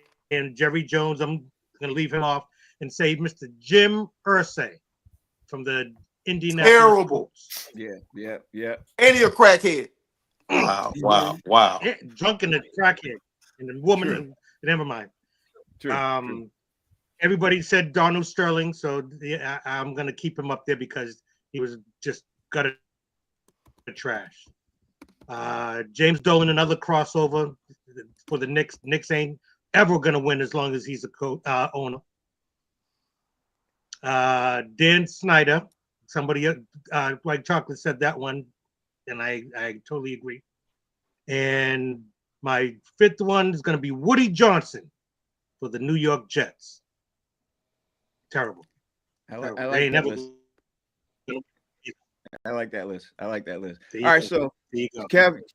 [SPEAKER 5] Jerry Jones, I'm going to leave him off and say Mr. Jim Irsay from the Indianapolis.
[SPEAKER 3] Terrible.
[SPEAKER 1] Yeah.
[SPEAKER 3] And he a crackhead.
[SPEAKER 4] Wow.
[SPEAKER 5] Drunk and a crackhead. And the woman, never mind.
[SPEAKER 1] True.
[SPEAKER 5] Everybody said Donald Sterling, so I'm going to keep him up there because he was just gutter trash. James Dolan, another crossover for the Knicks. Knicks ain't ever going to win as long as he's a owner. Dan Snyder, somebody, White Chocolate said that one, and I totally agree. And my 5th one is going to be Woody Johnson for the New York Jets. Terrible.
[SPEAKER 1] I
[SPEAKER 5] Terrible.
[SPEAKER 1] like
[SPEAKER 5] They ain't
[SPEAKER 1] that
[SPEAKER 5] never.
[SPEAKER 1] list. I like that list. I like that list.
[SPEAKER 5] There
[SPEAKER 1] All
[SPEAKER 5] you
[SPEAKER 1] right,
[SPEAKER 5] go.
[SPEAKER 1] so
[SPEAKER 5] There you go.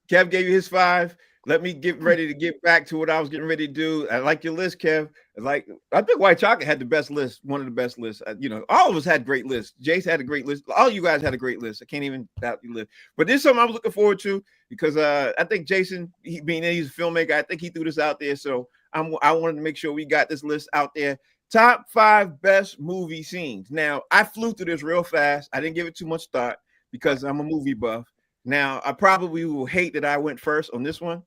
[SPEAKER 1] Kev gave you his 5. Let me get ready to get back to what I was getting ready to do. I like your list, Kev. I think White Chocolate had the best list, one of the best lists. All of us had great lists. Jace had a great list. All you guys had a great list. I can't even doubt your list. But this is something I'm looking forward to because I think Jason, he's a filmmaker, I think he threw this out there. So I wanted to make sure we got this list out there. Top 5 best movie scenes. Now, I flew through this real fast. I didn't give it too much thought because I'm a movie buff. Now, I probably will hate that I went first on this one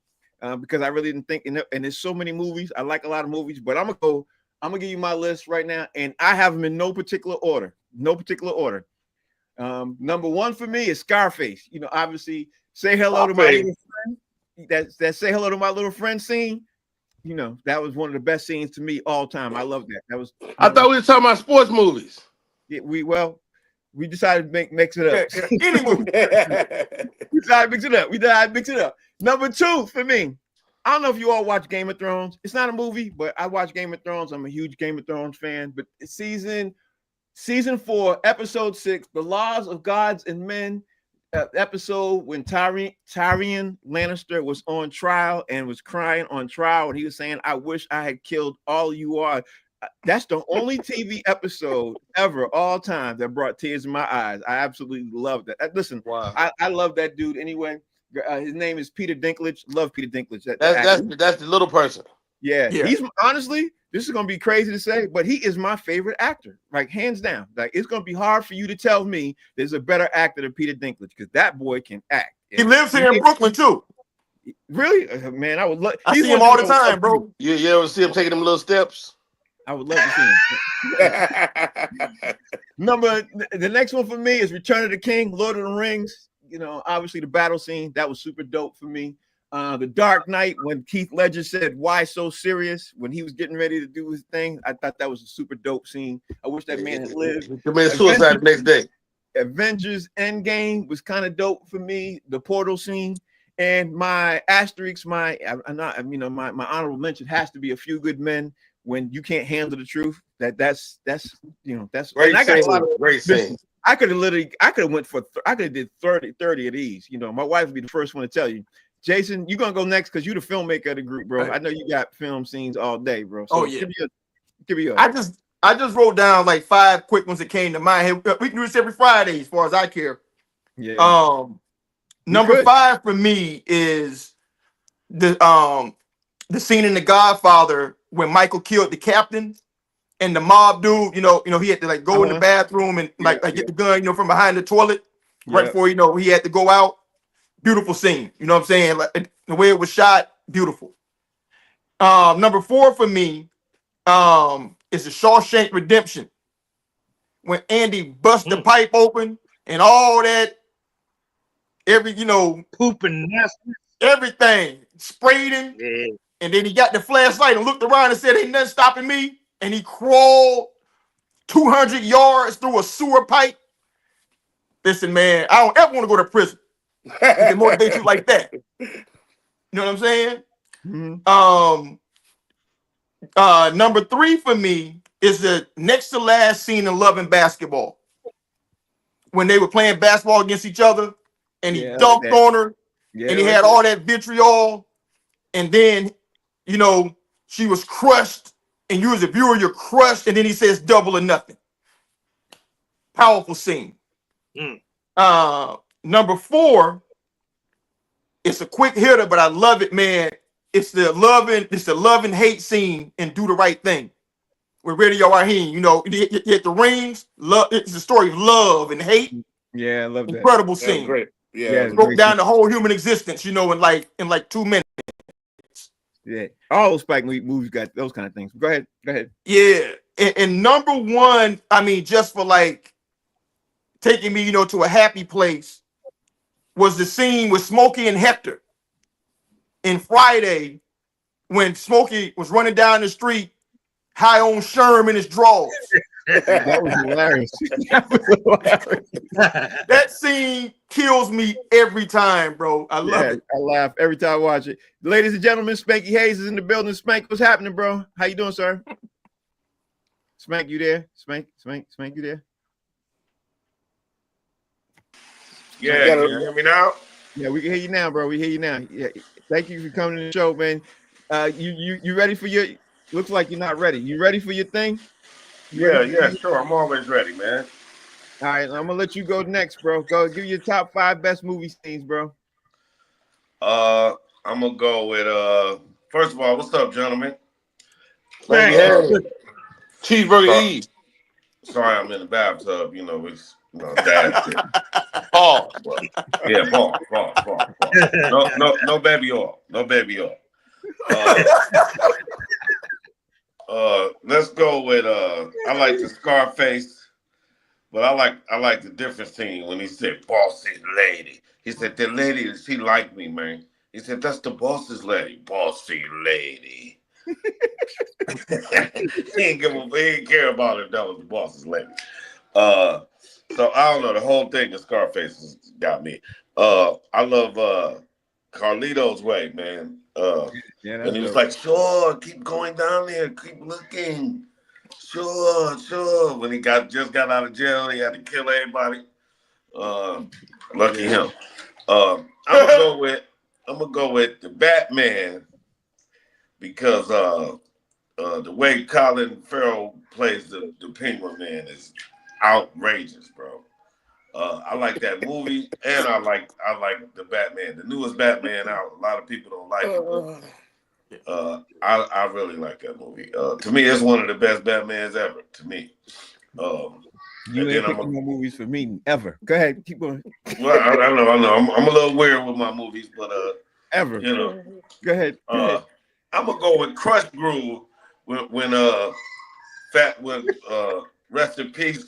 [SPEAKER 1] because I really didn't think, and there's so many movies. I like a lot of movies, but I'm gonna give you my list right now, and I have them in no particular order. Number 1 for me is Scarface. Obviously, say hello to my little friend. That say hello to my little friend scene. That was one of the best scenes to me all time. I love that. That was.
[SPEAKER 4] I thought we were talking about sports movies.
[SPEAKER 1] Yeah, we decided to mix it up.
[SPEAKER 3] Any movie.
[SPEAKER 1] We decided to mix it up. Number 2 for me. I don't know if you all watch Game of Thrones. It's not a movie, but I watch Game of Thrones. I'm a huge Game of Thrones fan. But season 4, episode 6, The Laws of Gods and Men, episode when Tyrion Lannister was on trial and was crying on trial, and he was saying, "I wish I had killed all you are." That's the only TV episode ever, all time, that brought tears in my eyes. I absolutely love that. Listen,
[SPEAKER 4] Wow.
[SPEAKER 1] I love that dude anyway. His name is Peter Dinklage. Love Peter Dinklage.
[SPEAKER 4] That's the little person.
[SPEAKER 1] Yeah. He's honestly, this is gonna be crazy to say, but he is my favorite actor, like hands down. Like it's gonna be hard for you to tell me there's a better actor than Peter Dinklage because that boy can act.
[SPEAKER 3] He lives here in Brooklyn too.
[SPEAKER 1] Really, man, I would love.
[SPEAKER 3] I see him all the time, bro.
[SPEAKER 4] You ever see him taking them little steps?
[SPEAKER 1] I would love to see him. The next one for me is Return of the King, Lord of the Rings. Obviously the battle scene, that was super dope for me. The Dark Knight, when Keith Ledger said, "Why so serious?" when he was getting ready to do his thing, I thought that was a super dope scene. I wish that man had lived.
[SPEAKER 4] He committed suicide the next day.
[SPEAKER 1] Avengers Endgame was kind of dope for me. The portal scene. And my asterisk, my honorable mention has to be A Few Good Men. When you can't handle the truth, that's
[SPEAKER 4] Great
[SPEAKER 1] I got a lot of
[SPEAKER 4] great scene.
[SPEAKER 1] I could have did 30 of these. My wife would be the first one to tell you, Jason, you're gonna go next because you're the filmmaker of the group, bro. I know you got film scenes all day, bro. So give me yours.
[SPEAKER 3] I just wrote down like 5 quick ones that came to my head. We can do this every Friday as far as I care.
[SPEAKER 1] Yeah.
[SPEAKER 3] Number 5 for me is the scene in The Godfather when Michael killed the captain and the mob dude, he had to like go in the bathroom and get the gun, from behind the toilet right before, he had to go out. Beautiful scene. You know what I'm saying? Like the way it was shot, beautiful. Number 4 for me is The Shawshank Redemption. When Andy busts the pipe open and all that,
[SPEAKER 5] poop and nasty,
[SPEAKER 3] everything sprayed him.
[SPEAKER 5] Yeah.
[SPEAKER 3] And then he got the flashlight and looked around and said, "Ain't nothing stopping me." And he crawled 200 yards through a sewer pipe. Listen, man, I don't ever want to go to prison. It motivates you like that. You know what I'm saying?
[SPEAKER 1] Mm-hmm.
[SPEAKER 3] Number 3 for me is the next to last scene in Love and Basketball. When they were playing basketball against each other and he dunked on her and he had all that vitriol. And then, she was crushed and you as a viewer, you're crushed. And then he says double or nothing. Powerful scene. Number 4, it's a quick hitter, but I love it, man. It's the love and hate scene in Do the Right Thing with Radio Raheem. You hit the rings. Love. It's the story of love and hate.
[SPEAKER 1] Yeah, I love that.
[SPEAKER 3] Incredible scene.
[SPEAKER 2] Great. Yeah,
[SPEAKER 3] broke down the whole human existence. In like 2 minutes.
[SPEAKER 1] Yeah, all those Spike movies got those kind of things. Go ahead.
[SPEAKER 3] Yeah, and number 1, I mean, just for like taking me, to a happy place, was the scene with Smokey and Hector in Friday when Smokey was running down the street, high on Sherm in his drawers.
[SPEAKER 1] That was hilarious.
[SPEAKER 3] That scene kills me every time, bro. I love it.
[SPEAKER 1] I laugh every time I watch it. Ladies and gentlemen, Spanky Hayes is in the building. Spank, what's happening, bro? How you doing, sir? Spank, you there? Spank, you there?
[SPEAKER 2] Yeah,
[SPEAKER 4] Yeah,
[SPEAKER 2] can
[SPEAKER 4] yeah.
[SPEAKER 2] you hear me now?
[SPEAKER 1] Yeah, we can hear you now, bro. We hear you now. Yeah, thank you for coming to the show, man. You ready for your? Looks like you're not ready. You ready for your thing? You ready
[SPEAKER 4] Yeah,
[SPEAKER 1] for
[SPEAKER 4] yeah,
[SPEAKER 1] your?
[SPEAKER 4] sure. I'm always ready, man.
[SPEAKER 1] All right, I'm gonna let you go next, bro. Go give your top 5 best movie scenes, bro.
[SPEAKER 4] Uh, I'm gonna go with first of all, what's up, gentlemen?
[SPEAKER 5] Thanks.
[SPEAKER 2] Uh,
[SPEAKER 3] Yeah. Cheeseburger
[SPEAKER 4] Sorry,
[SPEAKER 3] Eve.
[SPEAKER 4] sorry, I'm in the bathtub. It's dad shit. Pause, but yeah, pause. No baby oil, no baby oil. Uh, let's go with I like the Scarface, but I like the different scene when he said bossy lady. He said the lady, she liked me, man. He said that's the boss's lady, bossy lady. He ain't care about if that was the boss's lady. Uh, so I don't know. The whole thing of Scarface has got me. I love Carlito's way, man.
[SPEAKER 1] Yeah,
[SPEAKER 4] When
[SPEAKER 1] that's
[SPEAKER 4] he was
[SPEAKER 1] dope.
[SPEAKER 4] like, "Sure, keep going down there, keep looking." Sure. When he just got out of jail, he had to kill everybody. Uh, lucky
[SPEAKER 1] Yeah.
[SPEAKER 4] him. I'm gonna go with the Batman because the way Colin Farrell plays the Penguin Man is outrageous, bro. I like that movie, and I like the Batman, the newest Batman out. A lot of people don't like it, but I really like that movie. To me, it's one of the best Batmans ever. To me,
[SPEAKER 1] You
[SPEAKER 4] and
[SPEAKER 1] ain't
[SPEAKER 4] then
[SPEAKER 1] picking no movies for me ever. Go ahead, keep going.
[SPEAKER 4] well, I know. I'm a little weird with my movies, but
[SPEAKER 1] Ever.
[SPEAKER 4] you know,
[SPEAKER 1] Go ahead.
[SPEAKER 4] I'm gonna go with Crush Groove when rest in peace,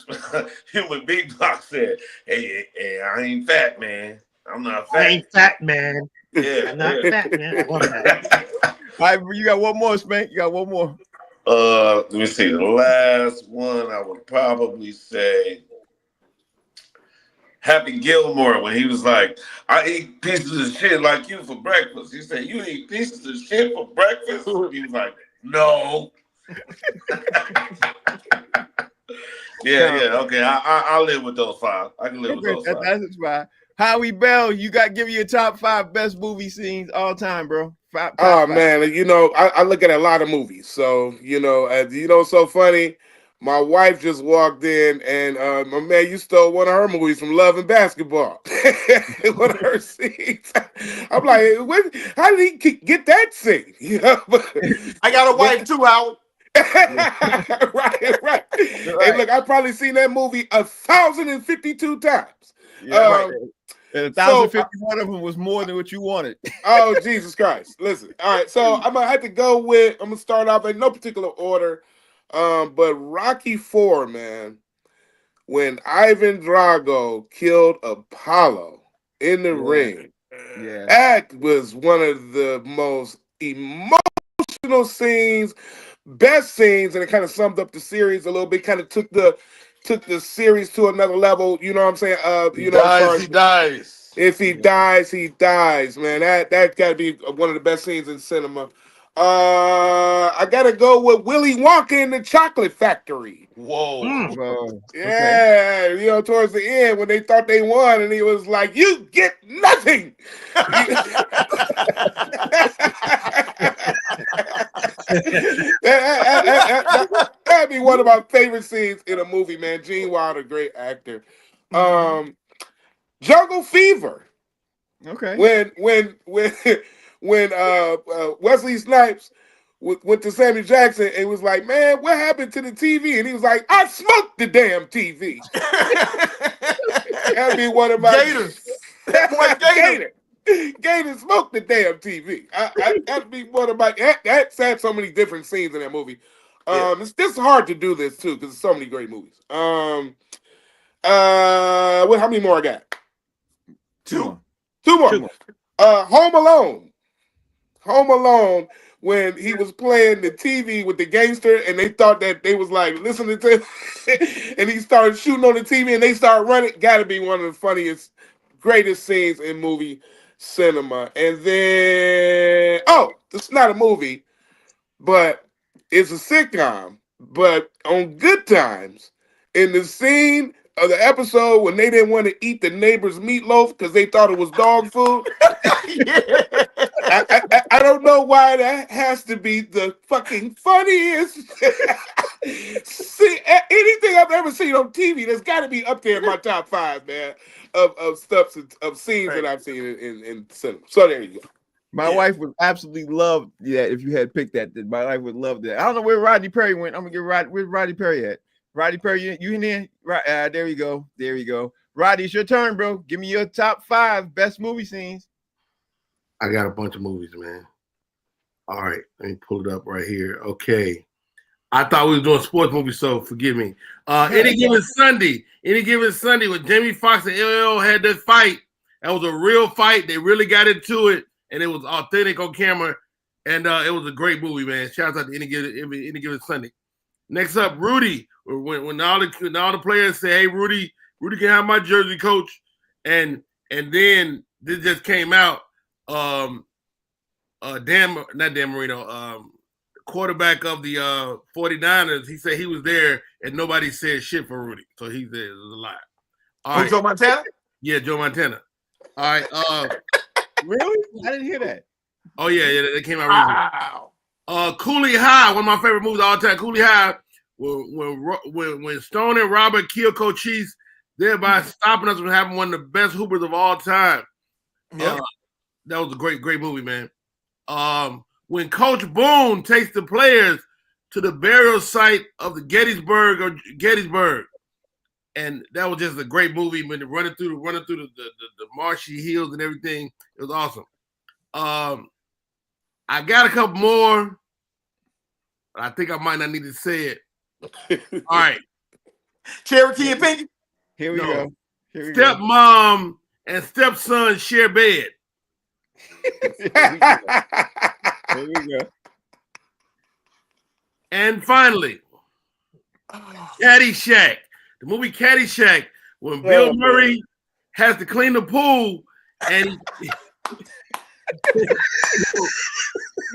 [SPEAKER 4] Human Beatbox said, hey, I ain't fat, man. I'm not
[SPEAKER 5] I
[SPEAKER 4] fat.
[SPEAKER 5] ain't fat, man.
[SPEAKER 4] Yeah,
[SPEAKER 5] I'm not
[SPEAKER 4] yeah.
[SPEAKER 5] fat, man. I love that.
[SPEAKER 1] All right, you got one more, Spank. You got one more.
[SPEAKER 4] Let me see. The last one I would probably say Happy Gilmore when he was like, I eat pieces of shit like you for breakfast. He said, you eat pieces of shit for breakfast? He was like, no. Yeah. Okay, I'll live with those 5. I can live with
[SPEAKER 1] Okay,
[SPEAKER 4] those 5.
[SPEAKER 1] that's fine. Howie Bell, you got to give me your top 5 best movie scenes all time, bro. Top
[SPEAKER 2] Oh
[SPEAKER 1] 5.
[SPEAKER 2] man, I look at a lot of movies. So it's so funny. My wife just walked in, and my man, you stole one of her movies from Love and Basketball. One of her scenes. I'm like, how did he get that scene?
[SPEAKER 3] I got a wife too, Howard.
[SPEAKER 2] Right. Hey, look, I've probably seen that movie 1,052 times.
[SPEAKER 1] Yeah, right. And
[SPEAKER 2] So
[SPEAKER 1] 1,051 of them was more than what you wanted.
[SPEAKER 2] Oh, Jesus Christ. Listen. All right. So I'm going to have to I'm going to start off in no particular order. But Rocky 4, man, when Ivan Drago killed Apollo in the ring,
[SPEAKER 1] Yeah.
[SPEAKER 2] that was one of the most emotional scenes, best scenes, and it kind of summed up the series a little bit, kind of took the series to another level, you know what I'm saying?
[SPEAKER 4] He
[SPEAKER 2] As far
[SPEAKER 4] dies,
[SPEAKER 2] as
[SPEAKER 4] he dies.
[SPEAKER 2] if he dies, he dies, man. That got to be one of the best scenes in cinema. I gotta go with Willy Wonka in the Chocolate Factory.
[SPEAKER 4] Whoa.
[SPEAKER 1] Whoa.
[SPEAKER 2] Yeah, towards the end when they thought they won, and he was like, "You get nothing." That'd be one of my favorite scenes in a movie, man. Gene Wilder, great actor. Jungle Fever.
[SPEAKER 1] Okay.
[SPEAKER 2] When Wesley Snipes went to Sammy Jackson and was like, "Man, what happened to the TV?" And he was like, "I smoked the damn TV." That'd be one of my
[SPEAKER 3] Gator. That boy Gator.
[SPEAKER 2] Gator smoked the damn TV. That'd be one of my that's had so many different scenes in that movie. It's just hard to do this too because there's so many great movies. How many more I got?
[SPEAKER 1] Two
[SPEAKER 2] More.
[SPEAKER 1] more.
[SPEAKER 2] Home Alone. Home Alone when he was playing the TV with the gangster and they thought that they was like listening to him and he started shooting on the TV and they started running. Gotta be one of the funniest, greatest scenes in movie cinema. And then, it's not a movie, but it's a sitcom. But on Good Times in the scene of the episode when they didn't want to eat the neighbor's meatloaf because they thought it was dog food. I don't know why that has to be the fucking funniest. See, anything I've ever seen on TV, that's got to be up there in my top 5, man, of stuff of scenes that I've seen in cinema. So there you go.
[SPEAKER 1] My wife would absolutely love that if you had picked that. My wife would love that. I don't know where Rodney Perry went. I'm gonna get where's Rodney Perry at? Rodney Perry, you in there? Right, there you go. There you go. Rodney, it's your turn, bro. Give me your top 5 best movie scenes.
[SPEAKER 4] I got a bunch of movies, man. All right, let me pull it up right here. Okay. I thought we were doing sports movies, so forgive me. Any Given Sunday when Jamie Foxx and LL had that fight. That was a real fight. They really got into it, and it was authentic on camera, and it was a great movie, man. Shout out to Any Given Sunday. Next up, Rudy. When all the players say, "Hey, Rudy can have my jersey, coach," and then this just came out. Not Dan Marino, quarterback of the 49ers, he said he was there and nobody said shit for Rudy. So he said it was a lie. All right.
[SPEAKER 3] Joe Montana?
[SPEAKER 4] Yeah, Joe Montana. All right.
[SPEAKER 1] Really? I didn't hear that.
[SPEAKER 4] Oh, yeah, that came out recently. Wow. Cooley High, one of my favorite movies of all time. Cooley High, when Stone and Robert kill Cochise, thereby stopping us from having one of the best hoopers of all time. Yeah. That was a great movie, man. When Coach Boone takes the players to the burial site of the Gettysburg, and that was just a great movie. When they're running through the marshy hills and everything, it was awesome. I got a couple more, but I think I might not need to say it. All right,
[SPEAKER 3] Cherokee and Pinky.
[SPEAKER 1] Here we go.
[SPEAKER 4] Stepmom and stepson share bed.
[SPEAKER 1] There we go.
[SPEAKER 4] And finally, Caddyshack. The movie Caddyshack, when Bill Murray has to clean the pool and he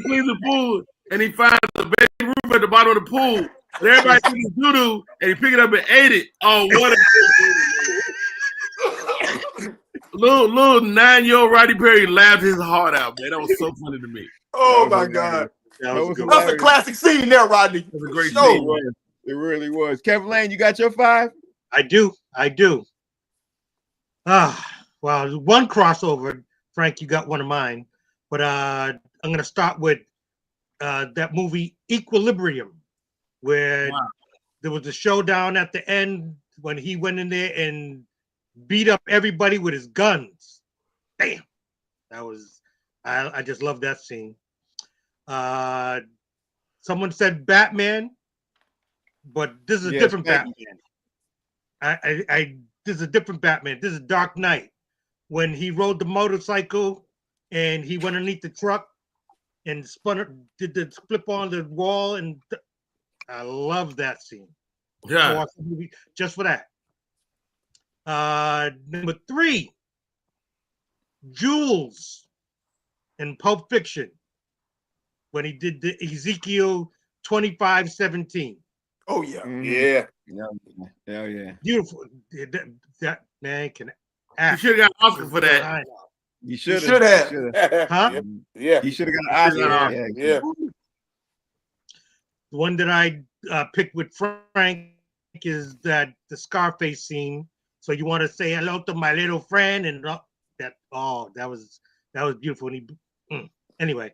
[SPEAKER 4] cleans the pool and he finds a baby roof at the bottom of the pool. And everybody took his doo-doo and he picked it up and ate it. Oh, what a little 9-year-old Rodney Perry laughed his heart out, man. That was so funny to me.
[SPEAKER 3] Oh my God. That's a classic scene there, Rodney.
[SPEAKER 4] It was a great scene.
[SPEAKER 1] It really was. Kevin Lane, you got your 5?
[SPEAKER 5] I do. Well, one crossover. Frank, you got one of mine. But I'm going to start with that movie Equilibrium, where there was a showdown at the end when he went in there and beat up everybody with his guns. Damn. That was, I just love that scene. Someone said Batman, but this is a different Batman. This is a different Batman. This is Dark Knight. When he rode the motorcycle and he went underneath the truck and did the flip on the wall, and I love that scene.
[SPEAKER 4] Yeah.
[SPEAKER 5] I watched the movie just for that. Number 3, Jules in Pulp Fiction, when he did the Ezekiel 25:17.
[SPEAKER 3] Oh yeah.
[SPEAKER 2] Yeah.
[SPEAKER 1] Hell yeah.
[SPEAKER 5] Beautiful. That man can act.
[SPEAKER 4] You should have got an Oscar for that.
[SPEAKER 1] You should
[SPEAKER 3] have.
[SPEAKER 5] Huh?
[SPEAKER 2] Yeah.
[SPEAKER 1] You should have got an Oscar.
[SPEAKER 2] Yeah.
[SPEAKER 5] The one that I picked with Frank is the Scarface scene. So you want to say hello to my little friend, and that was beautiful. And anyway,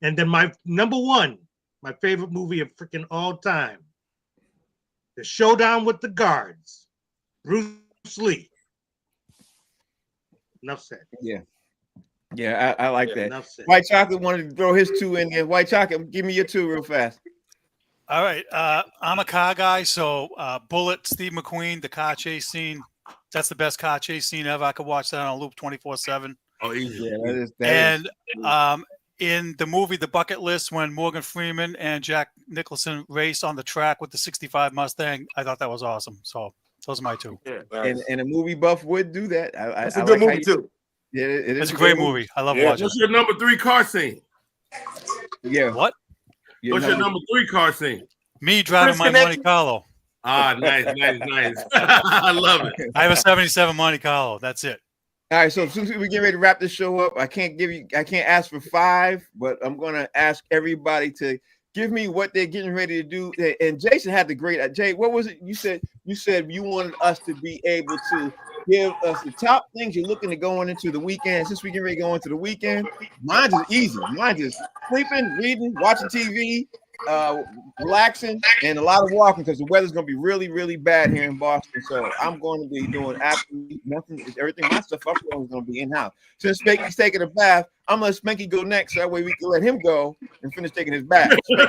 [SPEAKER 5] and then my number 1, my favorite movie of freaking all time, The Showdown with the Guards, Bruce Lee. Enough said.
[SPEAKER 1] Yeah, I like that.
[SPEAKER 5] Enough said.
[SPEAKER 1] White Chocolate wanted to throw his 2 in there. White Chocolate, give me your 2 real fast.
[SPEAKER 6] All right. I'm a car guy, so Bullet, Steve McQueen, the car chase scene. That's the best car chase scene ever. I could watch that on a loop 24/7.
[SPEAKER 4] Oh, easy.
[SPEAKER 1] Yeah,
[SPEAKER 6] And in the movie The Bucket List, when Morgan Freeman and Jack Nicholson raced on the track with the 65 Mustang, I thought that was awesome. So those are my 2.
[SPEAKER 2] Yeah, nice.
[SPEAKER 1] and a movie buff would do that.
[SPEAKER 3] It's a good movie too.
[SPEAKER 1] Yeah, it is
[SPEAKER 6] It's a great movie. I love watching
[SPEAKER 4] What's your number 3 car scene?
[SPEAKER 1] Yeah.
[SPEAKER 6] What?
[SPEAKER 4] What's your number 3 car scene?
[SPEAKER 6] Me driving
[SPEAKER 3] Chris
[SPEAKER 6] my Monte
[SPEAKER 3] connection?
[SPEAKER 6] Carlo.
[SPEAKER 7] Ah, nice. I love it.
[SPEAKER 6] I have a 77 Monte Carlo. That's it.
[SPEAKER 1] All right, so since we get ready to wrap this show up, I can't ask for 5, but I'm gonna ask everybody to give me what they're getting ready to do. And Jason had the great Jay. What was it you said? You said you wanted us to be able to give us the top things you're looking to going into the weekend. Since we get ready to go into the weekend, mine's is easy. Mine's just sleeping, reading, watching TV, relaxing, and a lot of walking because the weather's going to be really, really bad here in Boston. So I'm going to be doing absolutely nothing. Everything, my stuff I'm doing is going to be in-house. Since Spanky's taking a bath, I'm going to let Spanky go next. So that way we can let him go and finish taking his bath. Go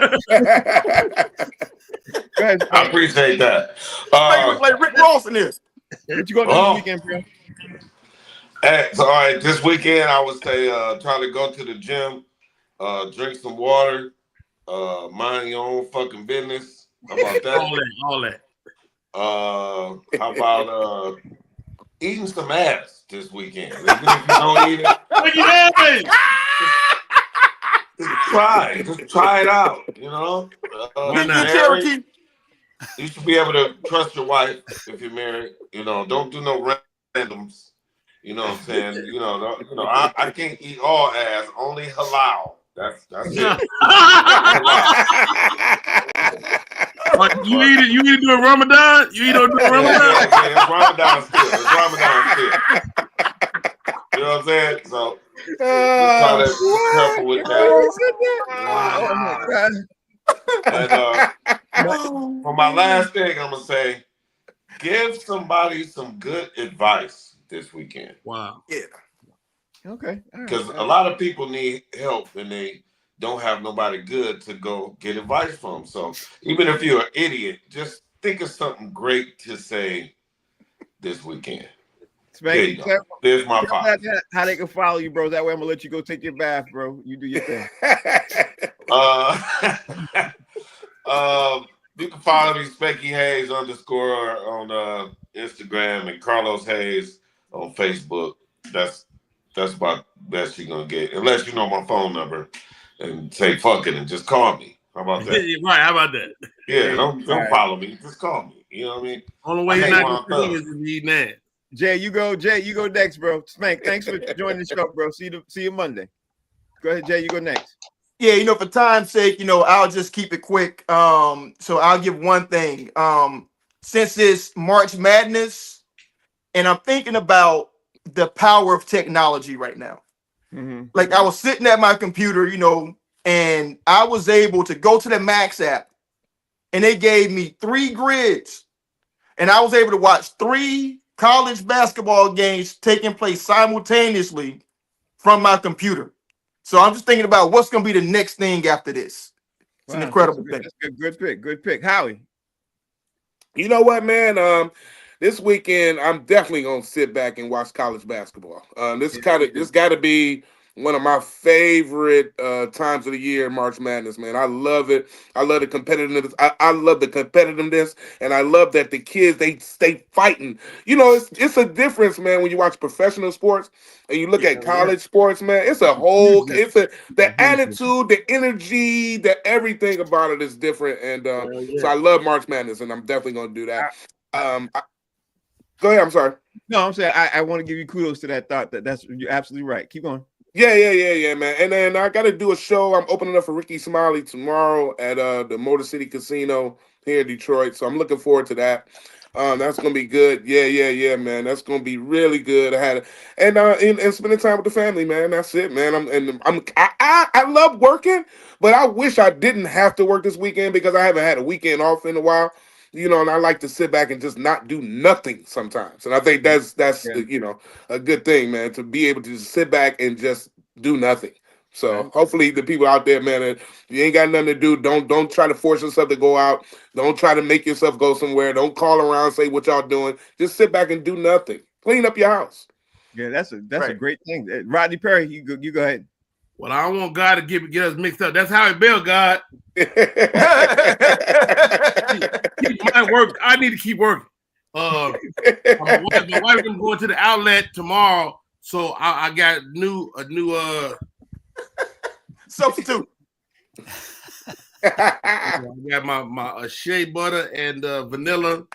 [SPEAKER 1] ahead,
[SPEAKER 2] I appreciate that.
[SPEAKER 3] Like Rick Ross in this.
[SPEAKER 1] What you going to do this weekend, bro?
[SPEAKER 2] So, all right, this weekend I would say try to go to the gym, drink some water, mind your own fucking business. How about that?
[SPEAKER 7] all that.
[SPEAKER 2] How about eating some ass this weekend? Even if you don't eat it, just try it out. You know,
[SPEAKER 3] Cherokee.
[SPEAKER 2] you should be able to trust your wife if you're married. You know, don't do no randoms. You know what I'm saying? You know, I can't eat all ass, only halal. That's it.
[SPEAKER 7] You eat it during Ramadan? You eat it during Ramadan?
[SPEAKER 2] Yeah, it's Ramadan still. You know what I'm saying? So just try to be careful with that.
[SPEAKER 1] Oh my God.
[SPEAKER 2] And for my last thing, I'm gonna say, give somebody some good advice this weekend.
[SPEAKER 7] Wow.
[SPEAKER 3] Yeah.
[SPEAKER 1] Okay.
[SPEAKER 2] Because a lot of people need help and they don't have nobody good to go get advice from. So even if you're an idiot, just think of something great to say this weekend. There you go. There's my five.
[SPEAKER 1] How they can follow you, bro. That way I'm gonna let you go take your bath, bro. You do your thing.
[SPEAKER 2] You can follow me, Specky Hayes _ on Instagram and Carlos Hayes on Facebook. That's about best you're gonna get, unless you know my phone number and say fuck it and just call me. How about that?
[SPEAKER 7] Right, how about that?
[SPEAKER 2] Yeah, don't follow me, just call me. You know what I mean?
[SPEAKER 7] Only way you're not gonna is to be mad.
[SPEAKER 1] Jay, you go next, bro. Spank, thanks for joining the show, bro. See you Monday. Go ahead, Jay, you go next.
[SPEAKER 3] Yeah, for time's sake, I'll just keep it quick. So I'll give one thing. Since it's March Madness, and I'm thinking about the power of technology right now.
[SPEAKER 1] Mm-hmm.
[SPEAKER 3] Like I was sitting at my computer, and I was able to go to the Max app, and they gave me 3 grids, and I was able to watch 3 college basketball games taking place simultaneously from my computer. So I'm just thinking about what's going to be the next thing after this. It's an incredible thing.
[SPEAKER 1] That's a good pick. Howie.
[SPEAKER 2] You know what, man? This weekend I'm definitely gonna sit back and watch college basketball. This got to be one of my favorite times of the year, March Madness, man. I love it. I love the competitiveness. I love the competitiveness, and I love that the kids, they stay fighting. It's a difference, man, when you watch professional sports and you look at college sports, man. It's a whole, the attitude, the energy, the everything about it is different. And so I love March Madness, and I'm definitely gonna do that. Go ahead. I'm sorry.
[SPEAKER 1] No, I'm saying I want to give you kudos to that thought. You're absolutely right. Keep going.
[SPEAKER 2] Yeah, man. And then I got to do a show. I'm opening up for Ricky Smiley tomorrow at the Motor City Casino here in Detroit. So I'm looking forward to that. That's gonna be good. Yeah, man. That's gonna be really good. And spending time with the family, man. That's it, man. I love working, but I wish I didn't have to work this weekend because I haven't had a weekend off in a while. And I like to sit back and just not do nothing sometimes. And I think that's a good thing, man, to be able to just sit back and just do nothing. So hopefully the people out there, man, if you ain't got nothing to do, don't try to force yourself to go out. Don't try to make yourself go somewhere. Don't call around and say what y'all doing. Just sit back and do nothing. Clean up your house.
[SPEAKER 1] Yeah, that's a great thing. Rodney Perry, you go ahead.
[SPEAKER 7] Well, I don't want God to get us mixed up. That's how it built, God. My work. I need to keep working. My wife is going to the outlet tomorrow, so I got a new
[SPEAKER 3] substitute.
[SPEAKER 7] I got my shea butter and vanilla.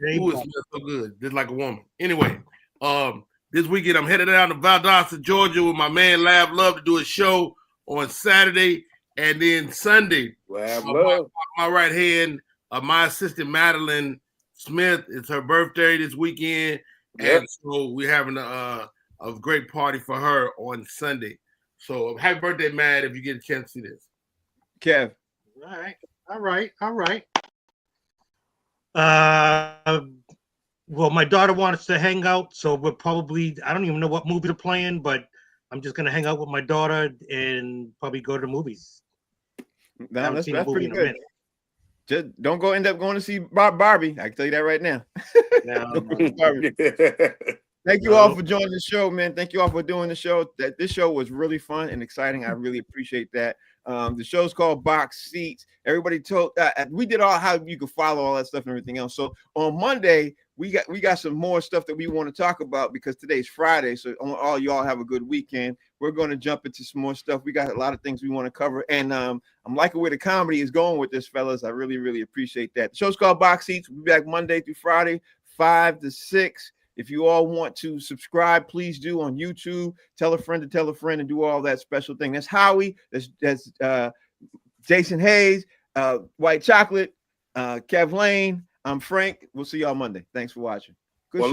[SPEAKER 5] Shea
[SPEAKER 7] Ooh, it
[SPEAKER 5] butter.
[SPEAKER 7] smells so good, just like a woman. Anyway, this weekend I'm headed down to Valdosta, Georgia, with my man Lab Love to do a show on Saturday, and then Sunday.
[SPEAKER 2] Lab Love.
[SPEAKER 7] My right hand, my assistant Madeline Smith. It's her birthday this weekend, and so we're having a great party for her on Sunday. So happy birthday, Mad! If you get a chance to see this,
[SPEAKER 1] Kev.
[SPEAKER 5] All right. Well, my daughter wants to hang out, so we're probably, I don't even know what movie they're playing, but I'm just gonna hang out with my daughter and probably go to the movies. I haven't seen a movie in a minute.
[SPEAKER 1] Just don't end up going to see Barbie. I can tell you that right now. Thank you all for joining the show, man. Thank you all for doing the show. This show was really fun and exciting. I really appreciate that. The show's called Box Seats. Everybody told we did all how you can follow all that stuff and everything else. So on Monday, we got some more stuff that we want to talk about because today's Friday. So all y'all have a good weekend. We're going to jump into some more stuff. We got a lot of things we want to cover, and I'm liking where the comedy is going with this, fellas. I really, really appreciate that. The show's called Box Seats. We'll be back Monday through Friday, 5 to 6. If you all want to subscribe, please do on YouTube. Tell a friend to tell a friend and do all that special thing. That's Howie. That's Jason Hayes, White Chocolate, Kev Lane. I'm Frank. We'll see y'all Monday. Thanks for watching. Good show.